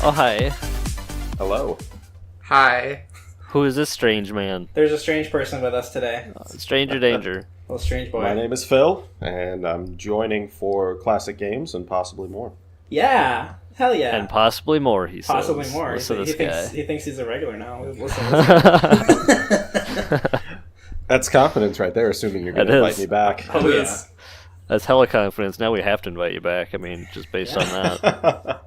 Oh, hi. Hello. Hi. Who is this strange man? There's a strange person with us today. Stranger danger. Little strange boy. My name is Phil, and I'm joining for classic games and possibly more. Yeah. Hell yeah. And possibly more, he says. Possibly more. Listen to He this thinks he's a regular now. Listen. That's confidence right there, assuming you're going It to is. invite me back. Oh, yeah. That's hella confidence. Now we have to invite you back. I mean, just based on that.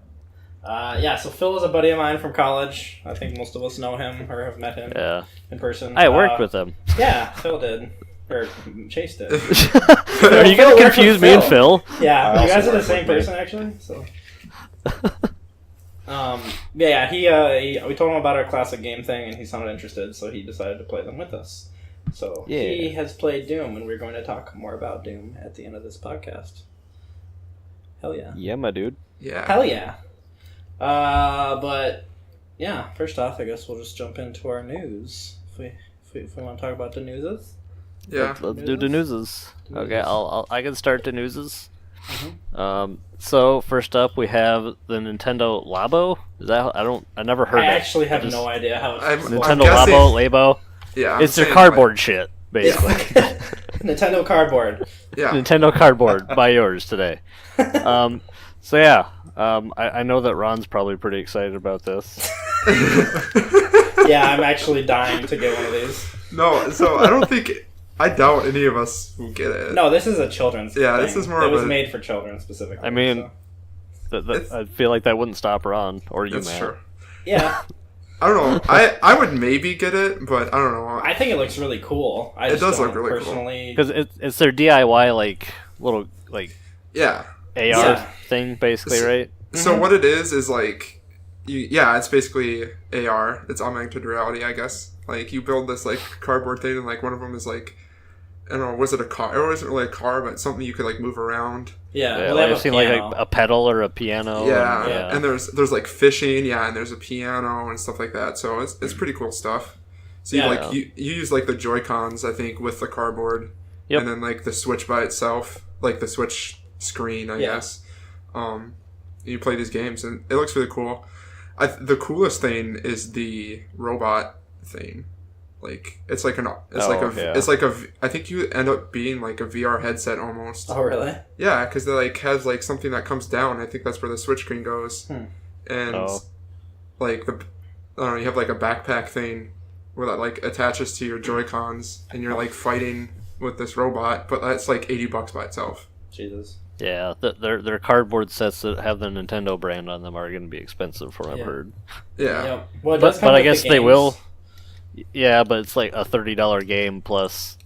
So Phil is a buddy of mine from college. I think most of us know him or have met him Yeah. in person. I worked with him. Yeah, Phil did. Or Chase did. Are you Phil going to worked confuse with me and Phil. Phil? Yeah, I you guys also are the work same with person, actually. So, we told him about our classic game thing, and he sounded interested, so he decided to play them with us. So Yeah. he has played Doom, and we're going to talk more about Doom at the end of this podcast. Hell yeah! Yeah, my dude. Yeah. Hell yeah! But yeah, first off, I guess we'll just jump into our news. If we want to talk about the newses. Yeah. Let's do the newses. Okay, I can start the newses. Mhm. So first up, we have the Nintendo Labo. Is that I never heard. I it. actually have just- no idea how it's I'm Nintendo guessing- Labo. Yeah. It's their saying, cardboard shit, basically. Nintendo cardboard. Like, yeah. Nintendo cardboard, buy yours today. So yeah, I know that Ron's probably pretty excited about this. Yeah, I'm actually dying to get one of these. No, so I don't think... I doubt any of us will get it. No, this is a children's Yeah, thing. this is more It of was a- made for children specifically. I mean, It's- I feel like that wouldn't stop Ron or you, That's Matt. true. yeah, I don't know. I would maybe get it, but I don't know. I think it looks really cool. I It just does don't look really cool. personally... Because it's their DIY like little like Yeah. AR Yeah. thing, basically, So- right? So what it is like... it's basically AR. It's augmented reality, I guess. Like, you build this, like, cardboard thing, and, like, one of them is, like... I don't know, was it a car? It wasn't really a car, but something you could, like, move around. Yeah, Yeah, well, they have I've a seen piano. like a pedal or a piano. Yeah, and and there's like fishing, and there's a piano and stuff like that. So it's pretty cool stuff. So Yeah. you use like the Joy-Cons, I think, with the cardboard, Yep. and then like the Switch by itself, like the Switch screen, I Yeah. guess. You play these games, and it looks really cool. The coolest thing is the robot thing. Like it's like I think you end up being like a VR headset almost. Oh, really? Yeah, because they like has like something that comes down. I think that's where the Switch screen goes, and like I don't know, you have like a backpack thing where that like attaches to your Joy-Cons, and you're like fighting with this robot, but that's like $80 by itself. Jesus. yeah, their cardboard sets that have the Nintendo brand on them are going to be expensive, from what I've Yeah. heard. Yeah, Yep. Well, it does come But I with the guess they games. will. Yeah, but it's like a $30 game plus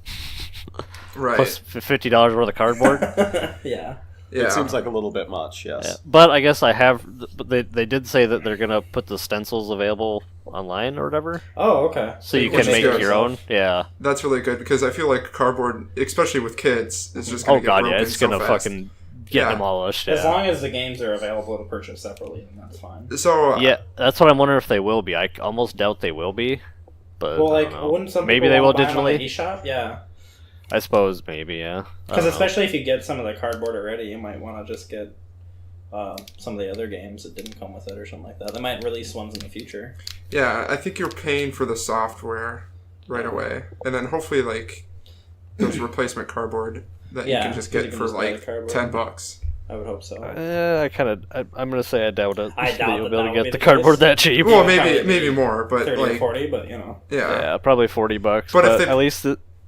right. $50 worth of cardboard. Yeah. Yeah, It seems like a little bit much, yes. Yeah. But I guess but they did say that they're gonna put the stencils available online or whatever, Oh, okay. so you Which can is make good. your own. Yeah. that's really good because I feel like cardboard, especially with kids, is just Oh gonna get god, broken yeah, it's so gonna fast. fucking get Yeah. demolished. As Yeah. long as the games are available to purchase separately, then that's fine. So Yeah, that's what I'm wondering if they will be. I almost doubt they will be, but Well, I like, don't know. wouldn't some maybe people they will want to buy them on the digitally. eShop? Yeah. I suppose maybe, yeah. I Because don't know. especially if you get some of the cardboard already, you might want to just get some of the other games that didn't come with it or something like that. They might release ones in the future. yeah, I think you're paying for the software right away, and then hopefully like there's replacement cardboard that you Yeah, can just 'cause you get can for just buy the like cardboard. $10. I would hope so. I'm gonna say I doubt it. I that doubt you'll that be able that to would get be the the cardboard case. that cheap. Well, probably maybe more, but 30 or like 40, but you know. yeah, Probably $40. But But, if they-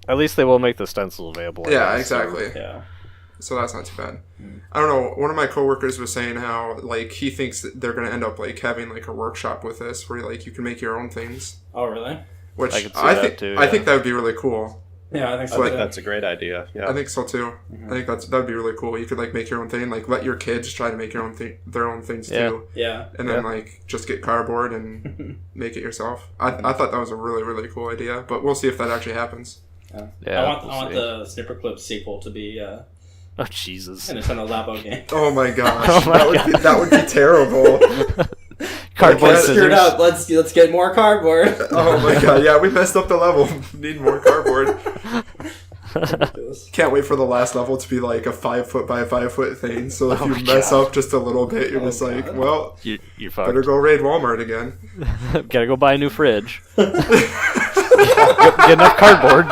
at least they will make the stencil available. I yeah, guess. exactly. Yeah. So that's not too bad. I don't know. One of my coworkers was saying how like he thinks that they're gonna end up like having like a workshop with this where like you can make your own things, Oh, really? which I could see I that think too, I yeah. think that would be really cool. Yeah, I think I so. think too. that's a great idea. Yeah. I think so too. I think that'd be really cool. You could like make your own thing, like let your kids try to make your own their own things Yeah. too, Yeah. and then Yeah. like just get cardboard and make it yourself. I thought that was a really really cool idea, but we'll see if that actually happens. Yeah, I want we'll I want see. the Snipperclip sequel to be Oh Jesus! a Nintendo Labo game. Oh my gosh, Oh my that would be terrible. Cardboard Let's Screwed scissors. up. Let's get more cardboard. Oh my god, yeah, we messed up the level. Need more cardboard. Ridiculous. Can't wait for the last level to be like a 5 foot by 5 foot thing. So if Oh you my mess God. up just a little bit, you're Oh just like, God. well, You're fucked. better go raid Walmart again. Gotta go buy a new fridge. Get enough cardboard.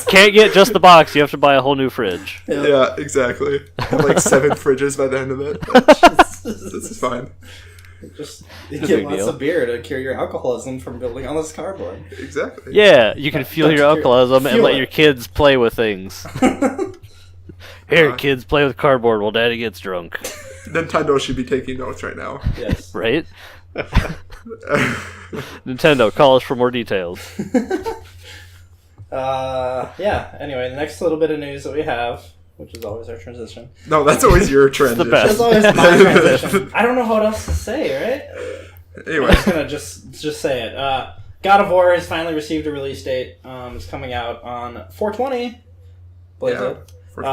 Can't get just the box. You have to buy a whole new fridge. Yeah, exactly. Have like 7 fridges by the end of it. This is fine. Just a get big lots deal. of beer to cure your alcoholism from building all this cardboard. Exactly. Yeah, you can fuel Don't your you- alcoholism and fuel let it. your kids play with things. Here, kids, play with cardboard while Daddy gets drunk. Nintendo should be taking notes right now. Yes. Right? Nintendo, call us for more details. Yeah, anyway, the next little bit of news that we have, which is always our transition. No, that's always your trend. the best. That's always my transition. I don't know what else to say, right? I'm Anyway, just gonna just say it. God of War has finally received a release date. It's coming out on 4/20. Blaze yeah. it. For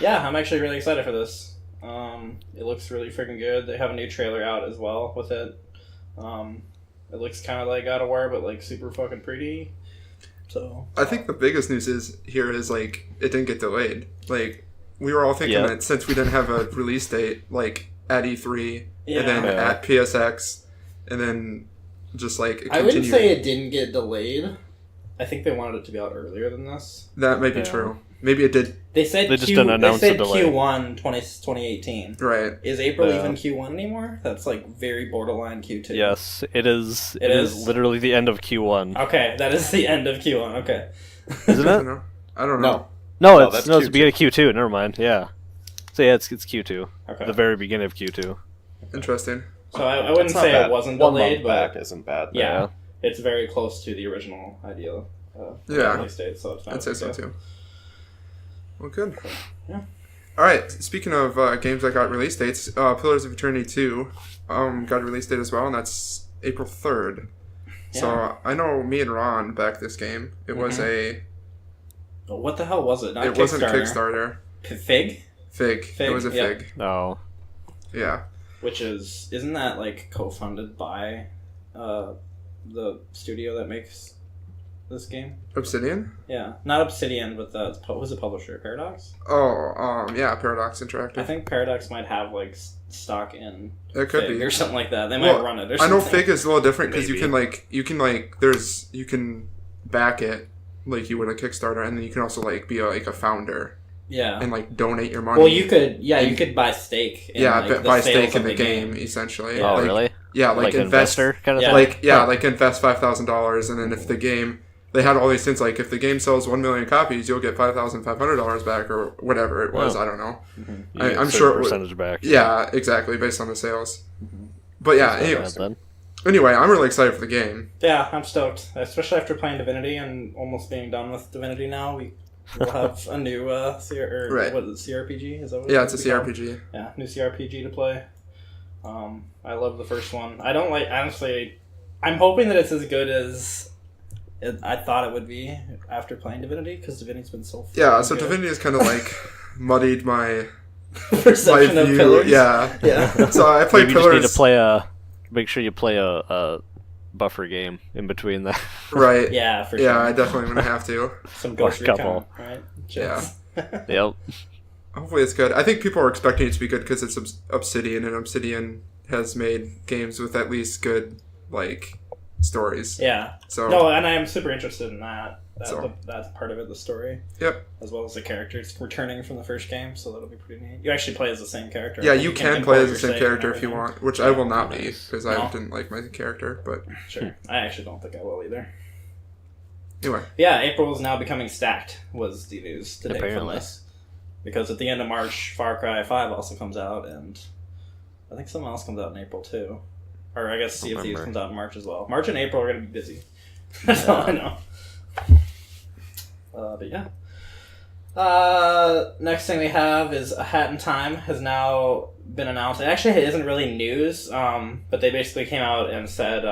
Yeah, I'm actually really excited for this. It looks really freaking good. They have a new trailer out as well with it. It looks kind of like God of War, but like super fucking pretty. So I think the biggest news is like it didn't get delayed. Like we were all thinking Yeah. that since we didn't have a release date, like at E3 Yeah. and then Yeah. at PSX, and then just like it I wouldn't continued. say it didn't get delayed. I think they wanted it to be out earlier than this. That might be Yeah. true. Maybe it did. They said They just didn't announce they the said delay. Q1 2018. Right. Is April Yeah. even Q1 anymore? That's like very borderline Q2. Yes, it is. It It is is? literally the end of Q1. Okay, that is the end of Q1. Okay. Isn't I it? don't know. I don't know. No, No, it's that's the Q2. beginning of Q2. Never mind. Yeah. So yeah, it's Q2. Okay. The very beginning of Q2. Interesting. So I wouldn't It's not say bad. it wasn't 1 delayed, month but back isn't bad. yeah, it's very close to the original idea. Yeah. Release date, so it's not I'd a say big so deal. too. Well, good. Yeah. All right. Speaking of games that got release dates, Pillars of Eternity 2 got a release date as well, and that's April 3rd. Yeah. So I know me and Ron backed this game. It was a. But what the hell was it? Not It wasn't Kickstarter. Fig, Fig. Fig, It was a yeah. Fig. No. Yeah. which isn't that like co-funded by the studio that makes this game? Obsidian? Yeah, not Obsidian, but who's the publisher? Paradox. Oh, yeah, Paradox Interactive. I think Paradox might have like stock in it could Fig be. or something like that. They might Well, run it. Or I something. know Fig is a little different because you Maybe. can back it like you would a Kickstarter, and then you can also like be a founder Yeah. and like donate your money. Well, you could and- you could buy stake. In, yeah, like, the buy sales stake in of the game essentially. Yeah. Oh, Like, really? Yeah, like invest. investor kind of Yeah. thing? Like like invest $5,000, and then if the game, they had all these things like if the game sells 1 million copies, you'll get $5,500 back or whatever it was. Wow. I don't know. You I- get I'm a sure it certain would- percentage back. Yeah, exactly, based on the sales. But yeah, That's not anyways, bad then. anyway, I'm really excited for the game. Yeah, I'm stoked, especially after playing Divinity and almost being done with Divinity now. We'll have a new Right. what is it, CRPG? Is that what Yeah, it's a would be called? CRPG. Yeah, new CRPG to play. I love the first one. I don't like, honestly, I'm hoping that it's as good as I thought it would be after playing Divinity, because Divinity's been so Yeah, so good. Divinity has kind of like muddied my Perception of view. Pillars. Yeah. Yeah. So I played Maybe you just Pillars. need to play make sure you play a buffer game in between that. Right. Yeah, for Yeah, sure. I definitely am gonna have to. Some Ghost Or Recon, couple. right? Yeah. Yep. Hopefully it's good. I think people are expecting it to be good because it's Obsidian, and Obsidian has made games with at least good like stories. Yeah. So No, and I'm super interested in that. So- That's part of it, the story. Yep. As well as the characters returning from the first game, so that'll be pretty neat. You actually play as the same character. Yeah, you can play as the import same your save character and if you everything. want, which I will not be Nice. because No. I didn't like my character. But Sure. I actually don't think I will either. anyway, Yeah, April is now becoming stacked, was the news today from Apparently. this. Because at the end of March, Far Cry 5 also comes out, and I think something else comes out in April too. Or I guess Sea of Thieves Remember. comes out in March as well. March and April are going to be busy. That's all I know. But yeah. Next thing we have is A Hat in Time has now been announced. It actually isn't really news, but they basically came out and said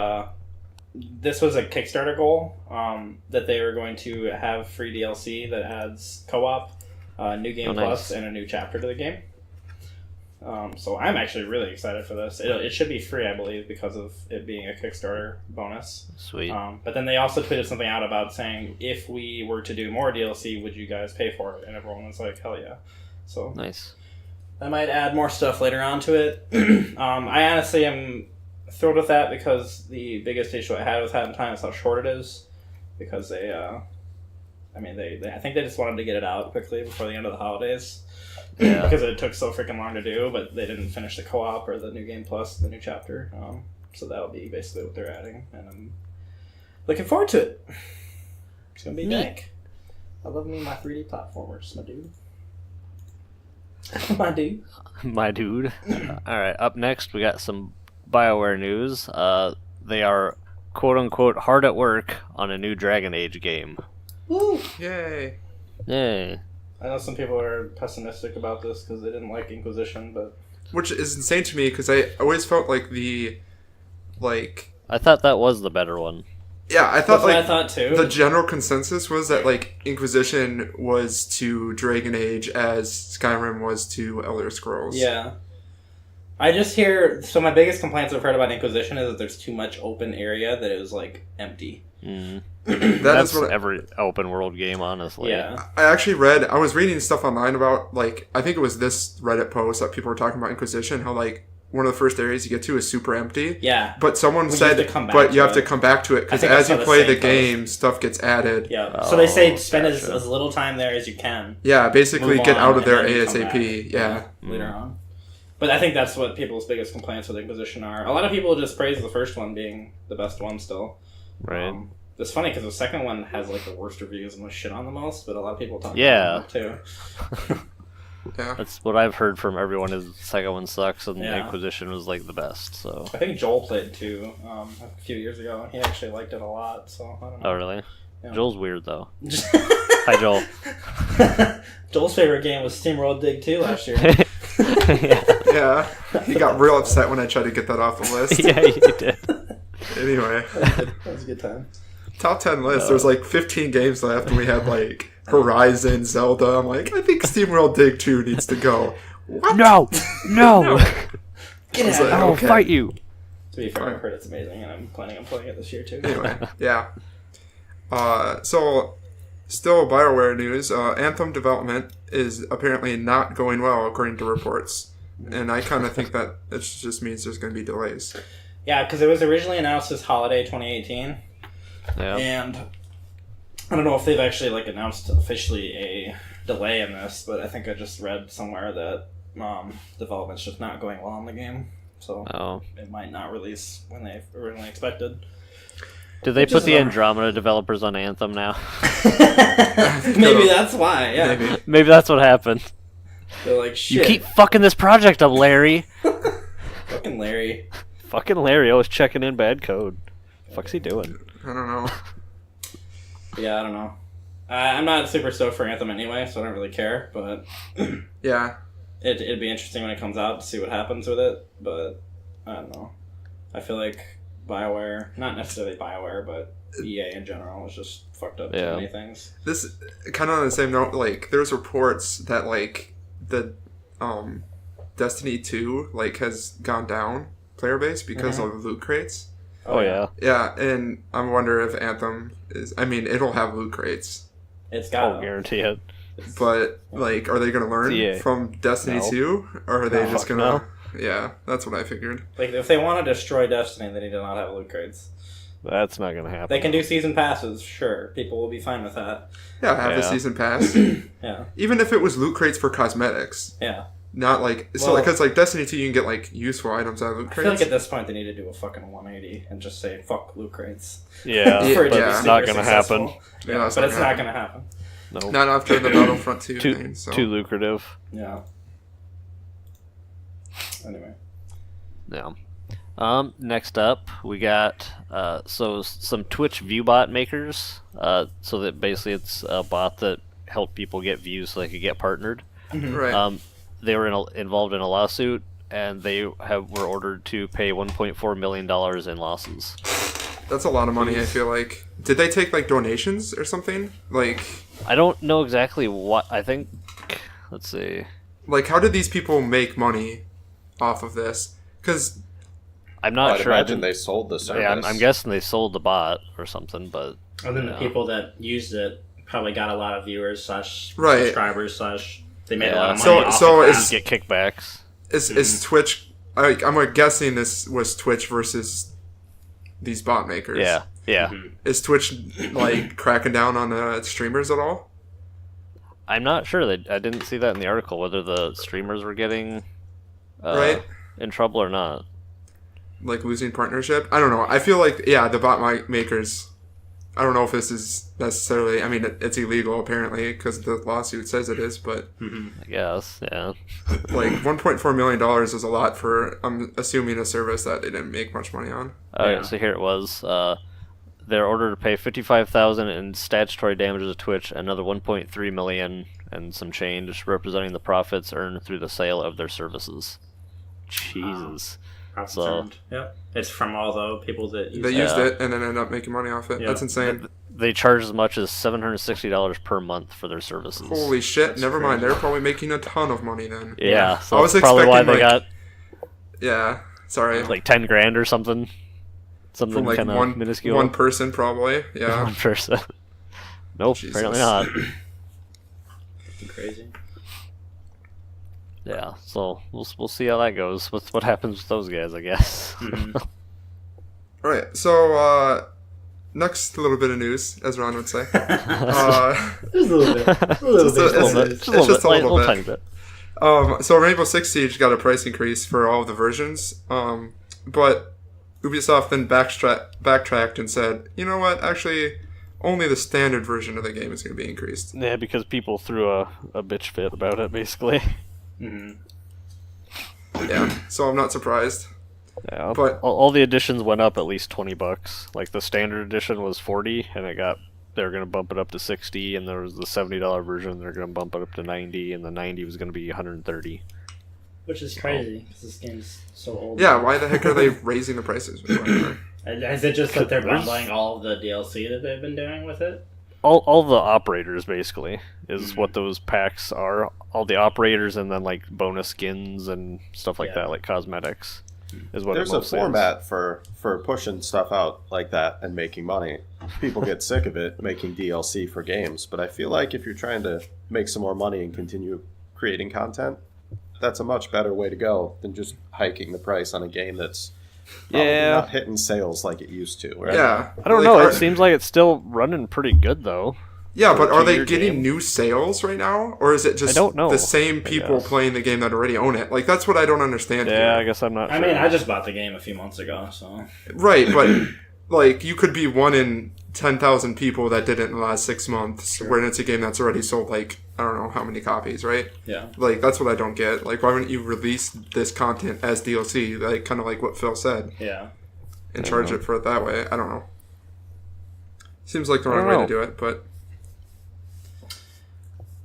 this was a Kickstarter goal, that they were going to have free DLC that adds co-op, new game Oh, nice. plus, and a new chapter to the game. So I'm actually really excited for this. It should be free, I believe, because of it being a Kickstarter bonus. Sweet. But then they also tweeted something out about saying, if we were to do more DLC, would you guys pay for it? And everyone was like, hell yeah. So Nice. I might add more stuff later on to it. I honestly am thrilled with that because the biggest issue I had with Hat in Time is how short it is. Because they I think they just wanted to get it out quickly before the end of the holidays. Yeah. Because it took so freaking long to do, but they didn't finish the co-op or the New Game Plus, the new chapter. So that'll be basically what they're adding, and I'm looking forward to it. It's gonna be dank. I love me my 3D platformers, my dude. My dude. My dude. All right, up next we got some BioWare news. They are quote unquote hard at work on a new Dragon Age game. Woo! Yay! Yay. I know some people are pessimistic about this because they didn't like Inquisition, but Which is insane to me because I always felt like I thought that was the better one. yeah, I that's thought what I like thought too. the general consensus was that like Inquisition was to Dragon Age as Skyrim was to Elder Scrolls. Yeah. I just hear... So my biggest complaints I've heard about Inquisition is that there's too much open area that it was, like, empty. Mm. That's what every open world game, honestly. Yeah. I was reading stuff online about, like, I think it was this Reddit post that people were talking about Inquisition, how, like, one of the first areas you get to is super empty. Yeah. But someone Well, you said, have to come back but you to have to it. come back to it, because I think I as saw you the play the same game, stuff gets added. Yeah. So they say spend gotcha. as little time there as you can. Yeah, basically Move get on, out of there and then come ASAP. back. Yeah. Later on. But I think that's what people's biggest complaints with Inquisition are. A lot of people just praise the first one being the best one still. Right. It's funny because the second one has like the worst reviews and was shit on the most, but a lot of people talk Yeah. about it too. Yeah. That's what I've heard from everyone is the second one sucks and Yeah. Inquisition was like the best, so. I think Joel played too a few years ago, and he actually liked it a lot. So I don't know. Oh, really? Yeah. Joel's weird, though. Hi, Joel. Joel's favorite game was SteamWorld Dig 2 last year. yeah. Yeah. He got real upset when I tried to get that off the list. Yeah, you did. Anyway. That was a good time. Top 10 list. There's like 15 games left, and we had like Horizon, Zelda. I'm like, I think SteamWorld Dig 2 needs to go. What? No! No! Get I was out! like, I'll okay. fight you! To be fair, I've heard it's amazing, and I'm planning on playing it this year too. Anyway, yeah. So, still BioWare news. Anthem development is apparently not going well, according to reports. And I kind of think that it just means there's going to be delays. Yeah, because it was originally announced as holiday 2018, Yeah. and I don't know if they've actually like announced officially a delay in this, but I think I just read somewhere that development's just not going well on the game, so Oh. it might not release when they originally expected. Did they Which put is the a bummer. Andromeda developers on Anthem now? Maybe that's why. Yeah, Maybe. Maybe that's what happened. they're like You shit. keep fucking this project up, Larry! Fucking Larry. Fucking Larry always checking in bad code. Fuck's he doing? I don't know. Yeah, I don't know. I'm not super stoked for Anthem anyway, so I don't really care. But Yeah. it'd be interesting when it comes out to see what happens with it. But I don't know. I feel like BioWare, not necessarily BioWare, but EA in general, is just fucked up Yeah. too many things. This, kind of on the same note, like, there's reports that, like, the Destiny 2, like, has gone down player base because of loot crates. Oh, yeah. Yeah, and I wonder if Anthem is... I mean, it'll have loot crates. It's got. I'll guarantee it. But, like, are they going to learn EA. from Destiny No. 2? Or are they No, just fuck going to... Yeah, that's what I figured. Like, if they want to destroy Destiny, they need to not have loot crates. That's not gonna happen. They can do season passes, sure. People will be fine with that. Yeah, have the Yeah. season pass. Yeah. Even if it was loot crates for cosmetics. Yeah. Not like... So, Well- like, because, like, Destiny 2, you can get, like, useful items out of loot I feel like crates. at this point they need to do a fucking 180 and just say, fuck loot crates. Yeah, Yeah, For it to but be yeah. it's super not gonna successful. happen. Yeah, it's but not it's gonna not going to happen. No. Not after the Battlefront 2 Too, thing, so... too lucrative. Yeah. Anyway. Yeah. Next up, we got some Twitch ViewBot makers. So that basically it's a bot that helped people get views so they could get partnered. Right. They were involved in a lawsuit, and they were ordered to pay $1.4 million in losses. That's a lot of money, I feel like. Did they take, like, donations or something? Like, I don't know exactly what. I think. Let's see. how did these people make money? off of this? Because I'm not I'd sure. I imagine didn't- they sold the service. Yeah, I'm guessing they sold the bot or something, but And then the Yeah. people that used it probably got a lot of viewers slash Right. subscribers slash they made a Yeah. lot of money So- off so of is- that. get kickbacks. is Twitch? I'm guessing this was Twitch versus these bot makers. Yeah, yeah. Mhm. Is Twitch like cracking down on the streamers at all? I'm not sure. I didn't see that in the article whether the streamers were getting Right. in trouble or not. Like losing partnership? I don't know. I feel like the bot makers. I don't know if this is necessarily. I mean, it's illegal apparently because the lawsuit says it is. But I guess. Yeah. like $1.4 million is a lot for. I'm assuming a service that they didn't make much money on. Okay, Yeah. so here it was. They're ordered to pay $55,000 in statutory damages to Twitch, another $1.3 million and some change, representing the profits earned through the sale of their services. Jesus. Profits So- earned. Yep. It's from all the people that use They it. used Yeah. it and then ended up making money off it. Yeah. That's insane. They charge as much as $760 per month for their services. Holy shit! That's Never mind. crazy. They're probably making a ton of money then. Yeah, so I was that's probably why expecting, they like- got Yeah. Sorry. like 10 grand or something. Something From like kind of one minuscule. one person probably. Yeah. One person. Nope, Jesus. apparently not. Crazy. Yeah, so we'll see how that goes. What happens with those guys, I guess. Mhm. All right. So next little bit of news, as Ron would say. Just a little bit. Just A little Just bit. a- a little bit. it's Just a little just bit. a little Little bit. tiny bit. So Rainbow Six Siege got a price increase for all of the versions, but Ubisoft then backtracked and said, you know what? Actually, only the standard version of the game is going to be increased. Yeah, because people threw a bitch fit about it, basically. Mhm. Yeah. So I'm not surprised. Yeah, But- all the editions went up at least $20. Like the standard edition was $40, and they're gonna bump it up to $60, and there was the $70 version. They're gonna bump it up to $90, and the $90 was gonna be $130. Which is crazy because this game's so old. Yeah. Why the heck are they raising the prices? Whatever. Is it just that they're There's- bundling all of the DLC that they've been doing with it? All the operators basically is Mm-hmm. what those packs are. All the operators, and then like bonus skins and stuff like Yeah. that, like cosmetics, is what There's it a mostly is. format for pushing stuff out like that and making money. People get sick of it making DLC for games, but I feel like if you're trying to make some more money and continue creating content, that's a much better way to go than just hiking the price on a game that's probably Yeah. not hitting sales like it used to. Right? Yeah. I don't Like, know. are- It seems like it's still running pretty good though. Yeah, for but a are they 2-year getting game. new sales right now, or is it just don't know, the same I people guess. playing the game that already own it? Like that's what I don't understand. Yeah, I here. guess I'm not. I sure. mean, I just bought the game a few months ago, so Right, but like you could be one in 10,000 people that did it in the last 6 months, when it's a game that's already sold like I don't know how many copies, right? yeah. Like that's what I don't get. Like why wouldn't you release this content as DLC, like kind of like what Phil said, Yeah. and charge it for it that way? I don't know. Seems like the I wrong don't way know. to do it, but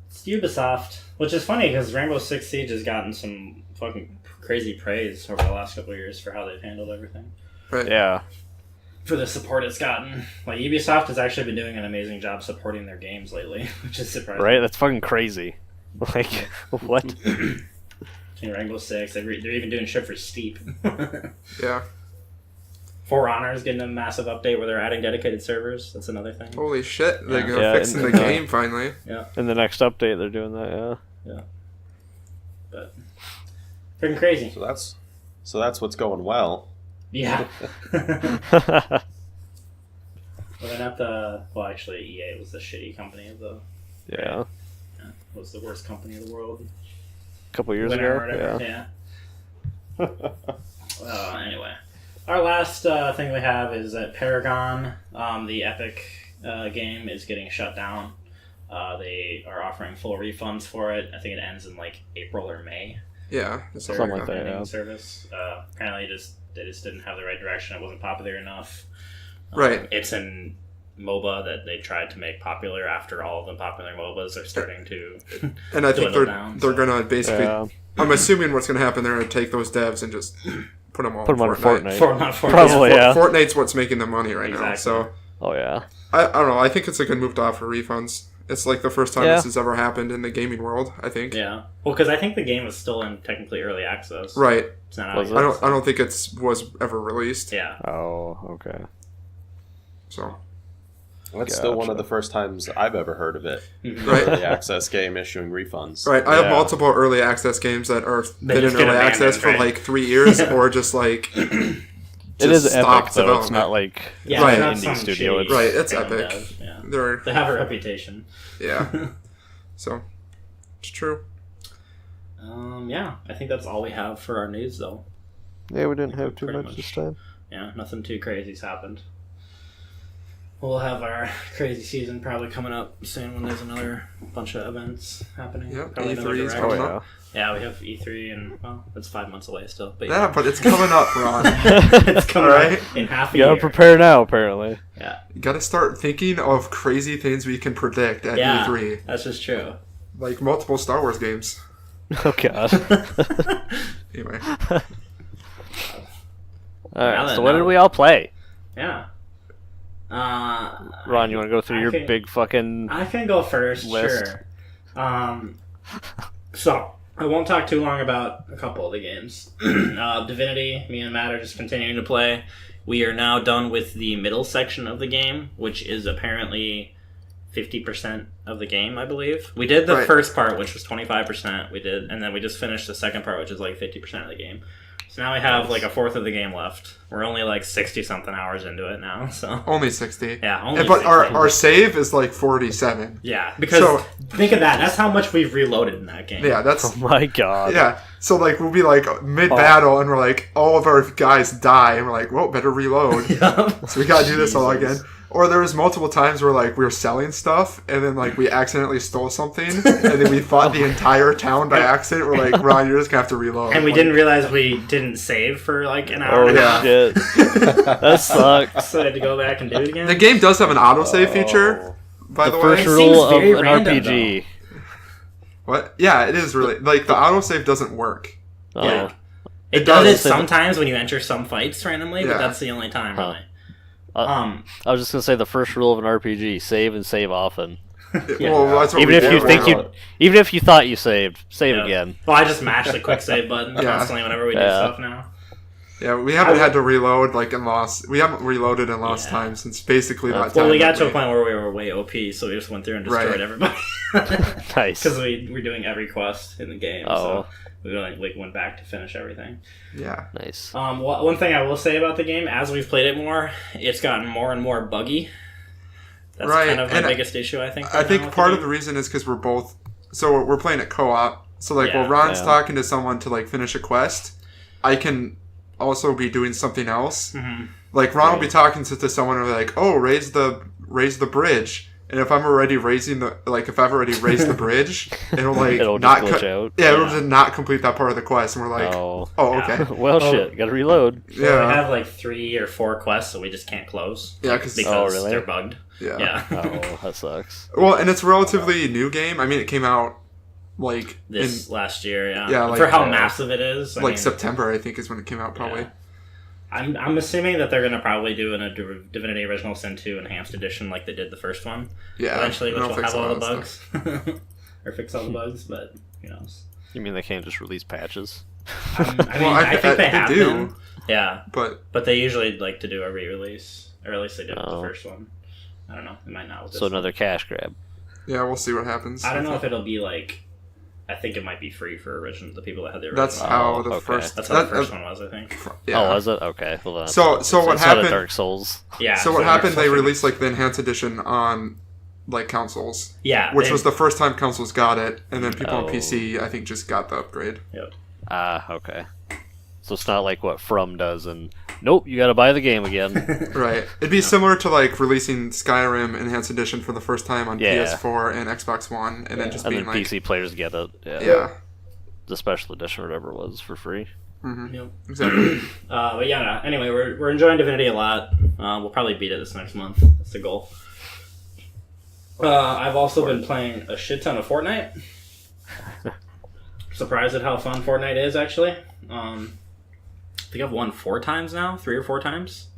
It's Ubisoft, which is funny because Rainbow Six Siege has gotten some fucking crazy praise over the last couple of years for how they've handled everything. right. Yeah, For the support it's gotten. Like, Ubisoft has actually been doing an amazing job supporting their games lately, which is surprising. right. That's fucking crazy. Like what? Between Rainbow Six, they're even doing shit for Steep. Yeah. For Honor is getting a massive update where they're adding dedicated servers. That's another thing. Holy shit! They're Yeah. gonna Yeah, fix and- the game finally. In the next update, they're doing that. But freaking crazy. So that's what's going well. Yeah. Yeah. Well, they're not the. Well, actually, EA was the shitty company of the. yeah. Was the worst company in the world. A couple years Winner ago. or whatever. Yeah. Anyway, our last thing we have is that Paragon, the Epic game, is getting shut down. They are offering full refunds for it. I think it ends in like April or May. Yeah. Their Something like that, ending yeah. service. Apparently, they just didn't have the right direction. It wasn't popular enough. Right. It's an MOBA that they tried to make popular after all of the popular MOBAs are starting to. And I think dwindle down, they're so. gonna basically. Yeah. I'm assuming what's gonna happen. They're gonna take those devs and just put them all. Put them on Fortnite. Fortnite. Probably, yeah. Fortnite's what's making them money right now. Exactly. So Oh yeah. I don't know. I think it's a good move to offer refunds. It's like the first time Yeah. this has ever happened in the gaming world, I think. Yeah. Well, because I think the game is still in technically early access. Right. It's not out Was yet. it? I don't think was ever released. Yeah. Oh, okay. So That's still one Gotcha. of the first times I've ever heard of it. Right. Early access game issuing refunds. right, I have Yeah. multiple early access games that are They been in just get early access abandoned, for right? like 3 years, or just like It is just epic stopped though. It's development. not like Yeah, Right. it's not indie some studio. shitty It's Right, it's random epic. dev, Yeah. they're They have a reputation. yeah. So it's true. Yeah, I think that's all we have for our news, though. Yeah, we didn't have too Pretty much much. this time. Yeah, nothing too crazy's happened. We'll have our crazy season probably coming up soon when there's another bunch of events happening. Yep, Probably another E3 is direct. coming Oh up. Yeah, we have E3, and well, it's 5 months away still. But Yeah, but it's coming up, Ron. it's coming Alright. up in half a You gotta year. prepare now, apparently. Yeah, You got to start thinking of crazy things we can predict at yeah, E3, that's just true. like multiple Star Wars games. Oh god. Anyway, All Now right. then, So what now- did we all play? Yeah. Ron, you want to go through I your can- big fucking? I can go first, List. sure. So, I won't talk too long about a couple of the games. Divinity, me and Matt are just continuing to play. We are now done with the middle section of the game, which is apparently 50% of the game, I believe. We did the Right. first part, which was 25%. We did, and then we just finished the second part, which is like 50% of the game. So now we have like a fourth of the game left. We're only like 60-something hours into it now, so... only 60. Yeah, only And, but 60. our save is like 47. Yeah, because So- think of that. That's how much we've reloaded in that game. Yeah, that's Oh my god. yeah. So like we'll be like mid battle and we're like all of our guys die and we're like, well, better reload. So we gotta do this all again. Or there was multiple times where like we were selling stuff and then like we accidentally stole something and then we fought the entire town by accident. We're like, Ron, you're just gonna have to reload. And we Like, didn't realize we didn't save for like an hour Oh and a yeah. half. shit. That sucks. So I had to go back and do it again. The game does have an autosave feature, by the, The first way. It rule seems of very an random, RPG. What? Yeah, it is really like the autosave doesn't work. Oh. Yeah. It does. does it sometimes when you enter some fights randomly, Yeah. but that's the only time, Huh. really. I was just gonna say the first rule of an RPG: save and save often. Yeah. Well, that's what Even we if did you right think now. even if you thought you saved, save Yeah. again. Well, I just mash the quick save button Yeah. constantly whenever we do Yeah. stuff now. Yeah, we haven't had to reload like in lost. We haven't reloaded in lost Yeah. time since basically that Well, time. Well, we got that to a point where we were way OP, so we just went through and destroyed Right. everybody. Nice. Because we were doing every quest in the game, Oh. so we like went back to finish everything. Yeah, Nice. One thing I will say about the game, as we've played it more, it's gotten more and more buggy. That's Right, kind of my and biggest issue, I think. I right now think with part the of the game. reason is because we're both. So we're playing it co-op. So like, Yeah. while Ron's Yeah. talking to someone to like finish a quest, I can also be doing something else. Mhm. Like Ron will be talking to someone and be like, "Oh, raise the bridge." And if I'm already raising if I've already raised the bridge, it'll like It'll just not glitch out. Yeah, it'll Yeah. just not complete that part of the quest, and we're like, Oh. "Oh, Yeah. okay." Well, Oh. shit. Gotta reload. Well, Yeah, we have like 3 or 4 quests that we just can't close. Yeah, 'cause- because Oh, really? they're bugged. yeah. Yeah. Oh, that sucks. Well, and it's a relatively new game. I mean, it came out like This last year, yeah. Yeah, like, for how massive it is. I like mean, September, I think, is when it came out. Probably. Yeah. I'm assuming that they're gonna probably do a Divinity Original Sin 2 Enhanced Edition like they did the first one. Yeah. Eventually, which they'll will fix have all the that bugs. stuff. Or fix all the bugs, but who knows. You mean they can't just release patches? I mean, Well, I think they they have do. been. Yeah, But but they usually like to do a re-release, or at least they did with Oh. the first one. I don't know. It might not with this So one. another cash grab. yeah, we'll see what happens. I don't know if it'll be like. I think it might be free for the people that had the original. That's how Oh, the okay. first. That's how the first one was, I think. Yeah. Oh, was it? Okay. Well, then So- it's- so what it's not a happened- Dark Souls. Yeah. So what so happened? They they're- released like the enhanced edition on like consoles, Yeah, which they- was the first time consoles got it, and then people on Oh. PC, I think, just got the upgrade. Ah, okay. So it's not like what From does, and nope, you got to buy the game again. Right. It'd be similar to like releasing Skyrim Enhanced Edition for the first time on Yeah. PS4 and Xbox One, and then just and being then like, PC players get it. Yeah. yeah, The special edition or whatever it was for free. Yep. exactly. But yeah, no, anyway, we're enjoying Divinity a lot. We'll probably beat it this next month. That's the goal. I've also been playing a shit ton of Fortnite. Surprised at how fun Fortnite is, actually. I think I've won 4 times now, 3 or 4 times.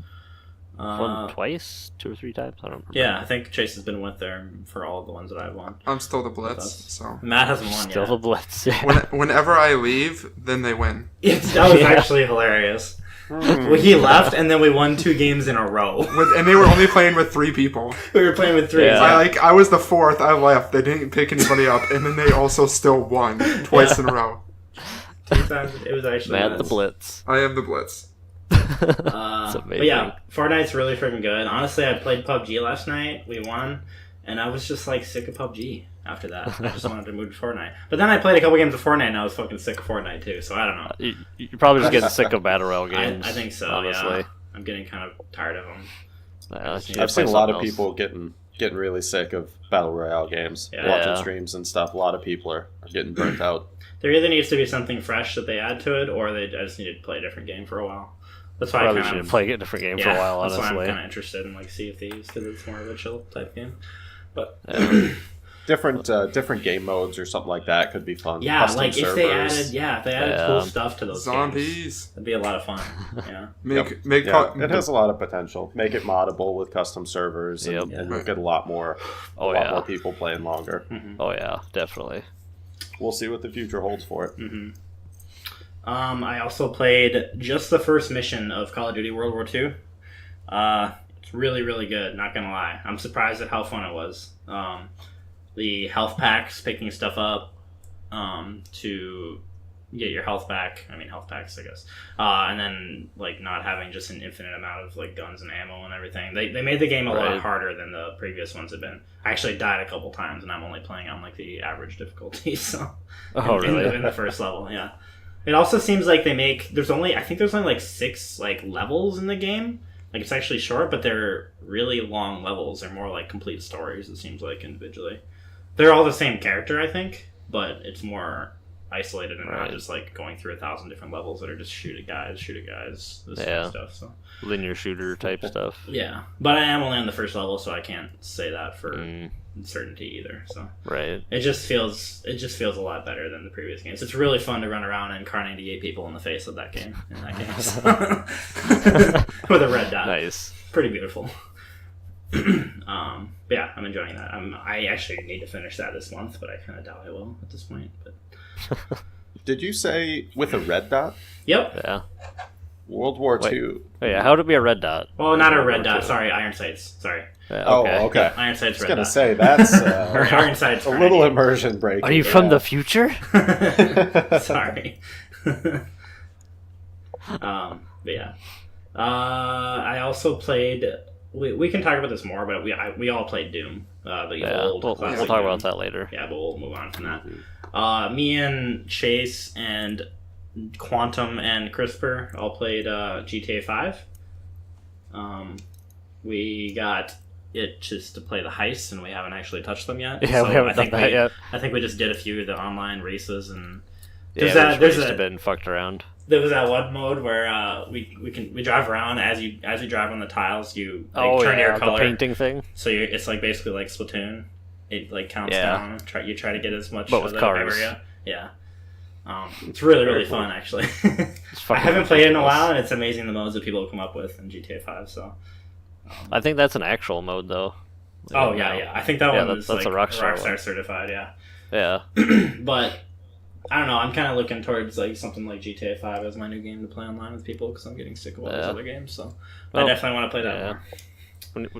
Won twice, 2 or 3 times. I don't remember. Yeah, I think Chase has been with there for all of the ones that I've won. I'm still the With Blitz, us. so Matt hasn't won Still yet. the Blitz. Yeah. whenever I leave, then they win. That was Yeah. actually hilarious. Well, he left, and then we won 2 games in a row. And they were only playing with 3 people. We were playing with 3. Yeah. I was the 4th. I left. They didn't pick anybody up, and then they also still won twice in a row. 2 times. It was actually Matt the nuts. Blitz. I am the Blitz. That's amazing. But yeah, Fortnite's really freaking good. Honestly, I played PUBG last night. We won, and I was just like sick of PUBG after that. I just wanted to move to Fortnite. But then I played a couple games of Fortnite, and I was fucking sick of Fortnite too. So I don't know. You're probably just getting sick of battle royale games. I think so. Honestly, Yeah, I'm getting kind of tired of them. Yeah, you need I've to seen play a lot of something else. people getting really sick of battle royale games, Yeah. watching Yeah. streams and stuff. A lot of people are getting burnt out. There either needs to be something fresh that they add to it, or I just need to play a different game for a while. That's why Probably I kind should of play a different game for a while. That's why I'm Honestly, kind of interested in like Sea of Thieves because it's more of a chill type game. But Different game modes or something like that could be fun. yeah, Custom like if they added Yeah. cool stuff to those games, Zombies. that'd be a lot of fun. Yeah. Make Yeah, it has a lot of potential. Make it moddable with custom servers, and, Yep. and you'll get a lot more more people playing longer. Oh yeah, definitely. We'll see what the future holds for it. Mm-hmm. I also played just the first mission of Call of Duty World War II. It's really, really good, not gonna lie. I'm surprised at how fun it was. The health packs, picking stuff up to get your health back. I mean, health packs, I guess. And then, like, not having just an infinite amount of, like, guns and ammo and everything. They made the game a lot Right. harder than the previous ones have been. I actually died a couple times, and I'm only playing on, like, the average difficulty, so... Oh in really? the first level, yeah. It also seems like I think there's only like 6 like levels in the game. Like it's actually short, but they're really long levels. They're more like complete stories. It seems like individually, they're all the same character, I think, but it's more isolated and not Right. just like going through 1,000 different levels that are just shoot at guys, this kind Yeah. of stuff. So Linear shooter type stuff. yeah, but I am only on the first level, so I can't say that for Mm, certainty either. So. right. It just feels a lot better than the previous games. It's really fun to run around and Kar98 people in the face of that game. In that game, so. With a red dot. Nice. Pretty beautiful. But yeah, I'm enjoying that. I actually need to finish that this month, but I kind of doubt I will at this point. But Did you say with a red dot? yep. Yeah. World War Wait. II. Oh yeah. How to be a red dot? Well, not a red World War dot. II. Sorry, Iron Sights. Sorry, Yeah, Oh, okay. Iron I Sights. was Red gonna dot. say that's Or Iron Sights. a little immersion break. Are you from the future? Sorry. But yeah. I also played. We can talk about this more, but we all played Doom. The Yeah. old. We'll classic talk Doom. about that later. Yeah, but we'll move on from that. Me and Chase and Quantum and CRISPR all played GTA 5. We got it just to play the heists, and we haven't actually touched them yet. Yeah, So we haven't I think done that yet. I think we just did a few of the online races, and Yeah, There's we that- just have been fucked around. there was that one mode where we drive around as you drive on the tiles. You turn your the color, painting thing. so it's like basically like Splatoon. It like counts Yeah. down. You try to get as much But of with the cars. area. Yeah. It's really Very fun actually. It's I fucking haven't played it in a ridiculous. while, and it's amazing the modes that people have come up with in GTA 5. So. I think that's an actual mode though. Oh yeah. I think that Yeah, one is that's like a Rockstar one. certified. Yeah. Yeah. But I don't know. I'm kind of looking towards like something like GTA 5 as my new game to play online with people because I'm getting sick of all those Yeah. other games. So Well, I definitely want to play that yeah. more.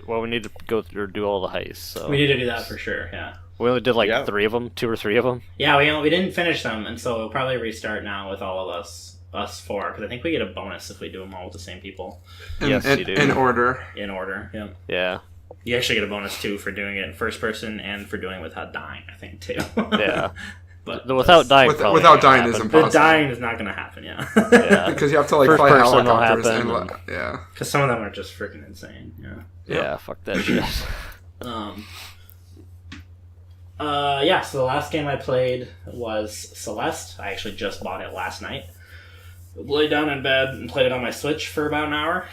Well, we need to go through or do all the heists. So We need to do that for sure. Yeah. we only did like Yeah. 3 of them, 2 or 3 of them. Yeah. We didn't finish them, and so we'll probably restart now with all of us 4 because I think we get a bonus if we do them all with the same people Yes, you do. In order. in order. Yeah. Yeah. You actually get a bonus too for doing it in first person and for doing it without dying. I think too. Yeah. But The without dying. Without probably dying won't is happen. impossible. the dying is not going to happen. Yeah. Yeah. Because you have to like First fly person will helicopters happen, and yeah. Because some of them are just freaking insane. Yeah. Yeah. Fuck that shit. Yeah, so the last game I played was Celeste. I actually just bought it last night. Laid down in bed and played it on my Switch for about an hour.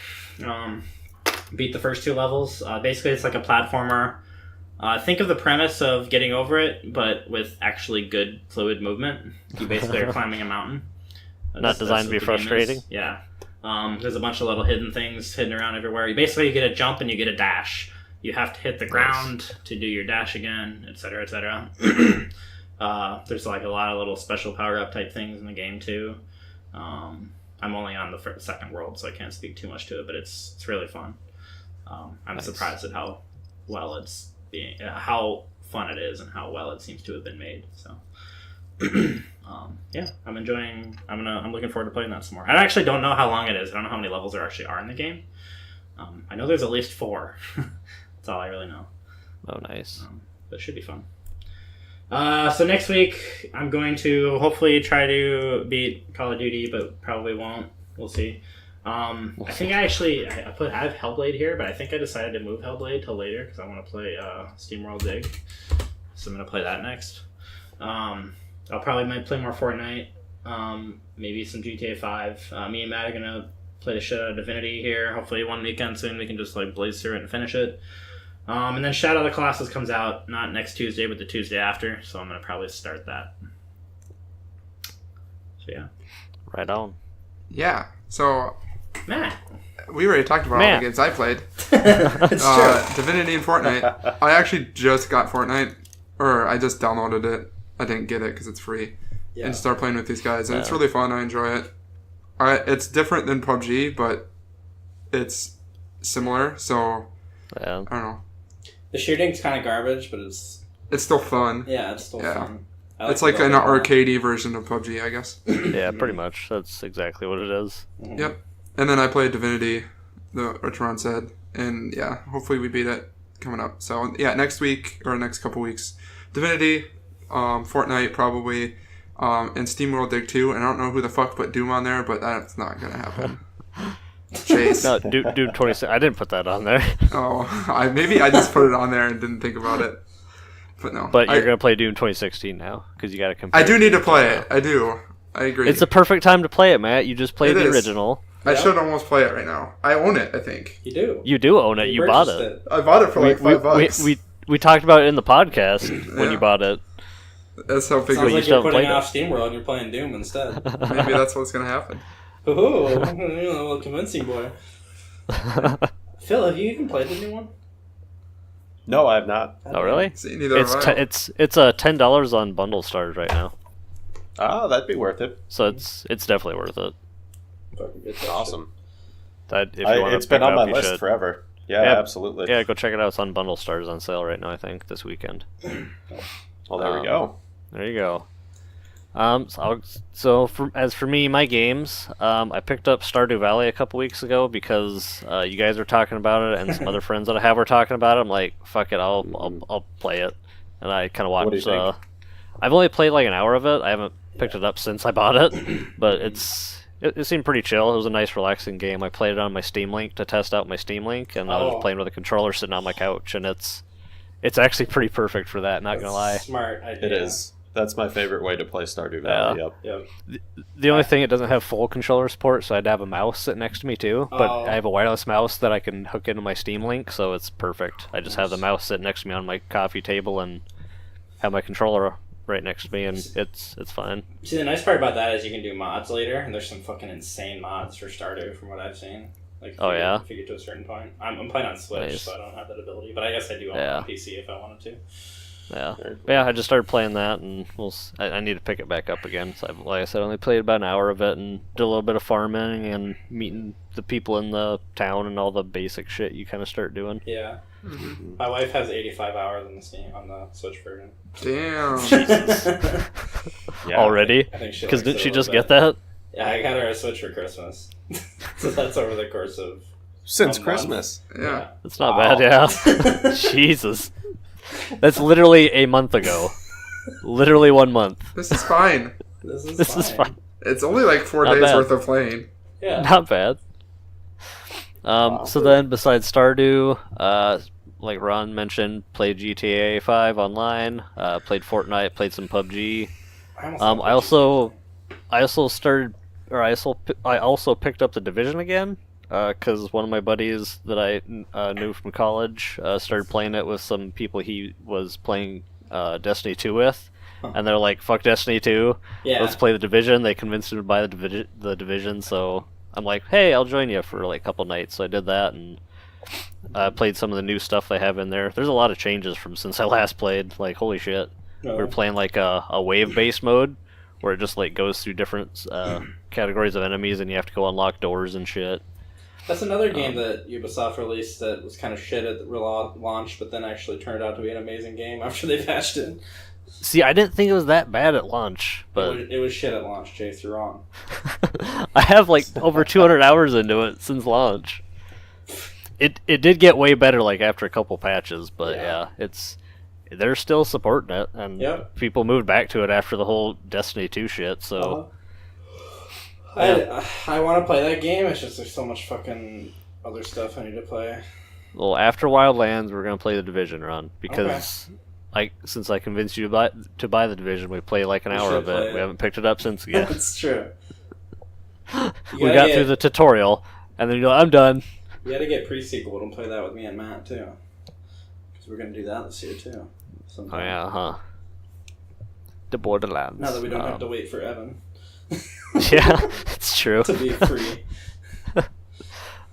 Beat the first 2 levels. Basically, it's like a platformer. Think of the premise of Getting Over It, but with actually good fluid movement. You basically are climbing a mountain. Not designed to be what the game is. frustrating? Yeah. There's a bunch of little hidden things hidden around everywhere. You basically get a jump and you get a dash. You have to hit the ground to do your dash again, etc., etc. There's like a lot of little special power-up type things in the game too. I'm only on the second world, so I can't speak too much to it, but it's really fun. I'm surprised at how well it's being, how fun it is, and how well it seems to have been made. So, yeah, I'm enjoying. I'm looking forward to playing that some more. I actually don't know how long it is. I don't know how many levels there actually are in the game. I know there's at least 4. That's all I really know. Oh, nice. But it should be fun. So next week, I'm going to hopefully try to beat Call of Duty, but probably won't. We'll see. I think I have Hellblade here, but I think I decided to move Hellblade till later because I want to play SteamWorld Dig. So I'm going to play that next. I'll probably might play more Fortnite, maybe some GTA 5. Me and Matt are going to play the shit out of Divinity here. Hopefully one weekend soon we can just like blaze through it and finish it. And then Shadow of the Colossus comes out not next Tuesday, but the Tuesday after. So I'm going to probably start that. So yeah. Right on. Yeah. So Matt. we already talked about all Matt. the games I played. It's true. Divinity and Fortnite. I actually just got Fortnite, or I just downloaded it. I didn't get it because it's free. Yeah. And start playing with these guys, and it's really fun. I enjoy it. It's different than PUBG, but it's similar. So Yeah. I don't know. The shooting's kind of garbage, but it's It's still fun. it's still Yeah. fun. I It's like the an overall. arcadey version of PUBG, I guess. Yeah, pretty much. That's exactly what it is. Yep. And then I played Divinity, which Ron said, and yeah, hopefully we beat it coming up. So yeah, next week or next couple weeks, Divinity, Fortnite probably, and SteamWorld Dig 2. And I don't know who the fuck put Doom on there, but that's not gonna happen. Chase. No, Doom 26. I didn't put that on there. Oh, maybe I just put it on there and didn't think about it. But no. But you're going to play Doom 2016 now because you got to compare. I do need to play now. it. I do. I agree. It's the perfect time to play it, Matt. You just played It the is. original. I should almost play it right now. I own it, I think. You do. You do own it. You bought purchased it. I bought it for like $5. We talked about it in the podcast when Yeah. you bought it. That's how big But Sounds you like still you're haven't putting played off SteamWorld and you're playing Doom instead. maybe that's what's gonna happen. Ooh, you're a little convincing boy. Phil, have you even played the new one? No, I have not. Oh, really? See, neither It's have I. it's $10 on bundle stars right now, Oh, that'd be worth it. so it's definitely worth it. Fucking get that Awesome. If you want It's to been pick on it my up, you list should. forever. Yeah, Yeah. absolutely. Yeah, go check it out. It's on bundle stars on sale right now. I think this weekend. Well, there we go. There you go. As for me, my games, I picked up Stardew Valley a couple weeks ago because you guys were talking about it, and some other friends that I have were talking about it. I'm like, fuck it, I'll play it, and I kind of watched. What do you think? I've only played like an hour of it. I haven't picked it up since I bought it, but it seemed pretty chill. It was a nice, relaxing game. I played it on my Steam Link to test out my Steam Link, and I was playing with a controller sitting on my couch, and it's actually pretty perfect for that. Not gonna lie. Smart idea. It is. That's my favorite way to play Stardew Valley. Yep. Yep. The only thing, it doesn't have full controller support, so I'd have a mouse sitting next to me too. But Oh. I have a wireless mouse that I can hook into my Steam Link, so it's perfect. I just have the mouse sitting next to me on my coffee table and have my controller right next to me, and it's fine. See, the nice part about that is you can do mods later, and there's some fucking insane mods for Stardew from what I've seen. Like, if you get to a certain point. I'm playing on Switch, Nice. so I don't have that ability, but I guess I do own it on PC if I wanted to. Yeah, Very but yeah. I just started playing that, and I need to pick it back up again. So like I said, I only played about an hour of it, and did a little bit of farming and meeting the people in the town and all the basic shit you kind of start doing. Yeah. My wife has 85 hours on the Switch version. Damn. Yeah. Already? I think she Because likes didn't it a she little just bit. get that? Yeah, I got her a Switch for Christmas. So that's over the course of Since A month. Christmas. Yeah. That's not Wow. bad, yeah. Jesus. That's literally a month ago. Literally 1 month. This is fine. This is This fine. is fine. It's only like 4 Not days bad. worth of playing. Yeah. Not bad. So then, besides Stardew, like Ron mentioned, played GTA 5 online, played Fortnite, played some PUBG. I also picked up The Division again, because one of my buddies that I knew from college started playing it with some people he was playing Destiny 2 with, and they're like, "Fuck Destiny 2, Yeah. let's play The Division." They convinced him to buy the Division, so I'm like, hey, I'll join you for like a couple nights. So I did that and played some of the new stuff they have in there. There's a lot of changes from since I last played. Like, holy shit. No. We were playing like a wave-based mode where it just like goes through different categories of enemies and you have to go unlock doors and shit. That's another game that Ubisoft released that was kind of shit at the launch, but then actually turned out to be an amazing game after they patched it. See, I didn't think it was that bad at launch, but It was shit at launch, Chase. You're wrong. I have like over 200 hours into it since launch. It did get way better like after a couple patches, but yeah, they're still supporting it, and Yep. people moved back to it after the whole Destiny 2 shit. So I want to play that game. It's just there's so much fucking other stuff I need to play. well, after Wildlands, we're gonna play the Division run because. Since I convinced you to buy the Division, we play like an We hour should of play it. it. We haven't picked it up since again. That's true. We got through the tutorial, and then you're like, I'm done. You gotta get pre-sequel and play that with me and Matt too, because we're gonna do that this year too. Oh yeah, huh? The Borderlands. Now that we don't have to wait for Evan Yeah, it's true. to be free.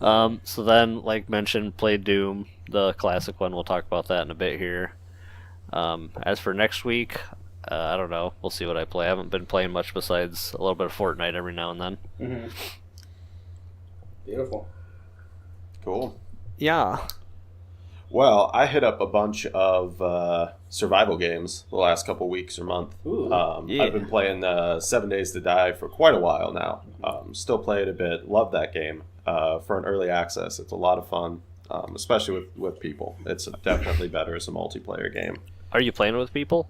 So then, like mentioned, played Doom, the classic one. We'll talk about that in a bit here. As for next week, I don't know. We'll see what I play. I haven't been playing much besides a little bit of Fortnite every now and then. Mm-hmm. Beautiful. Cool. Yeah. Well, I hit up a bunch of survival games the last couple weeks or month. Ooh. Yeah. I've been playing 7 Days to Die for quite a while now. Still play it a bit. Love that game for an early access. It's a lot of fun, especially with people. It's definitely better as a multiplayer game. Are you playing with people?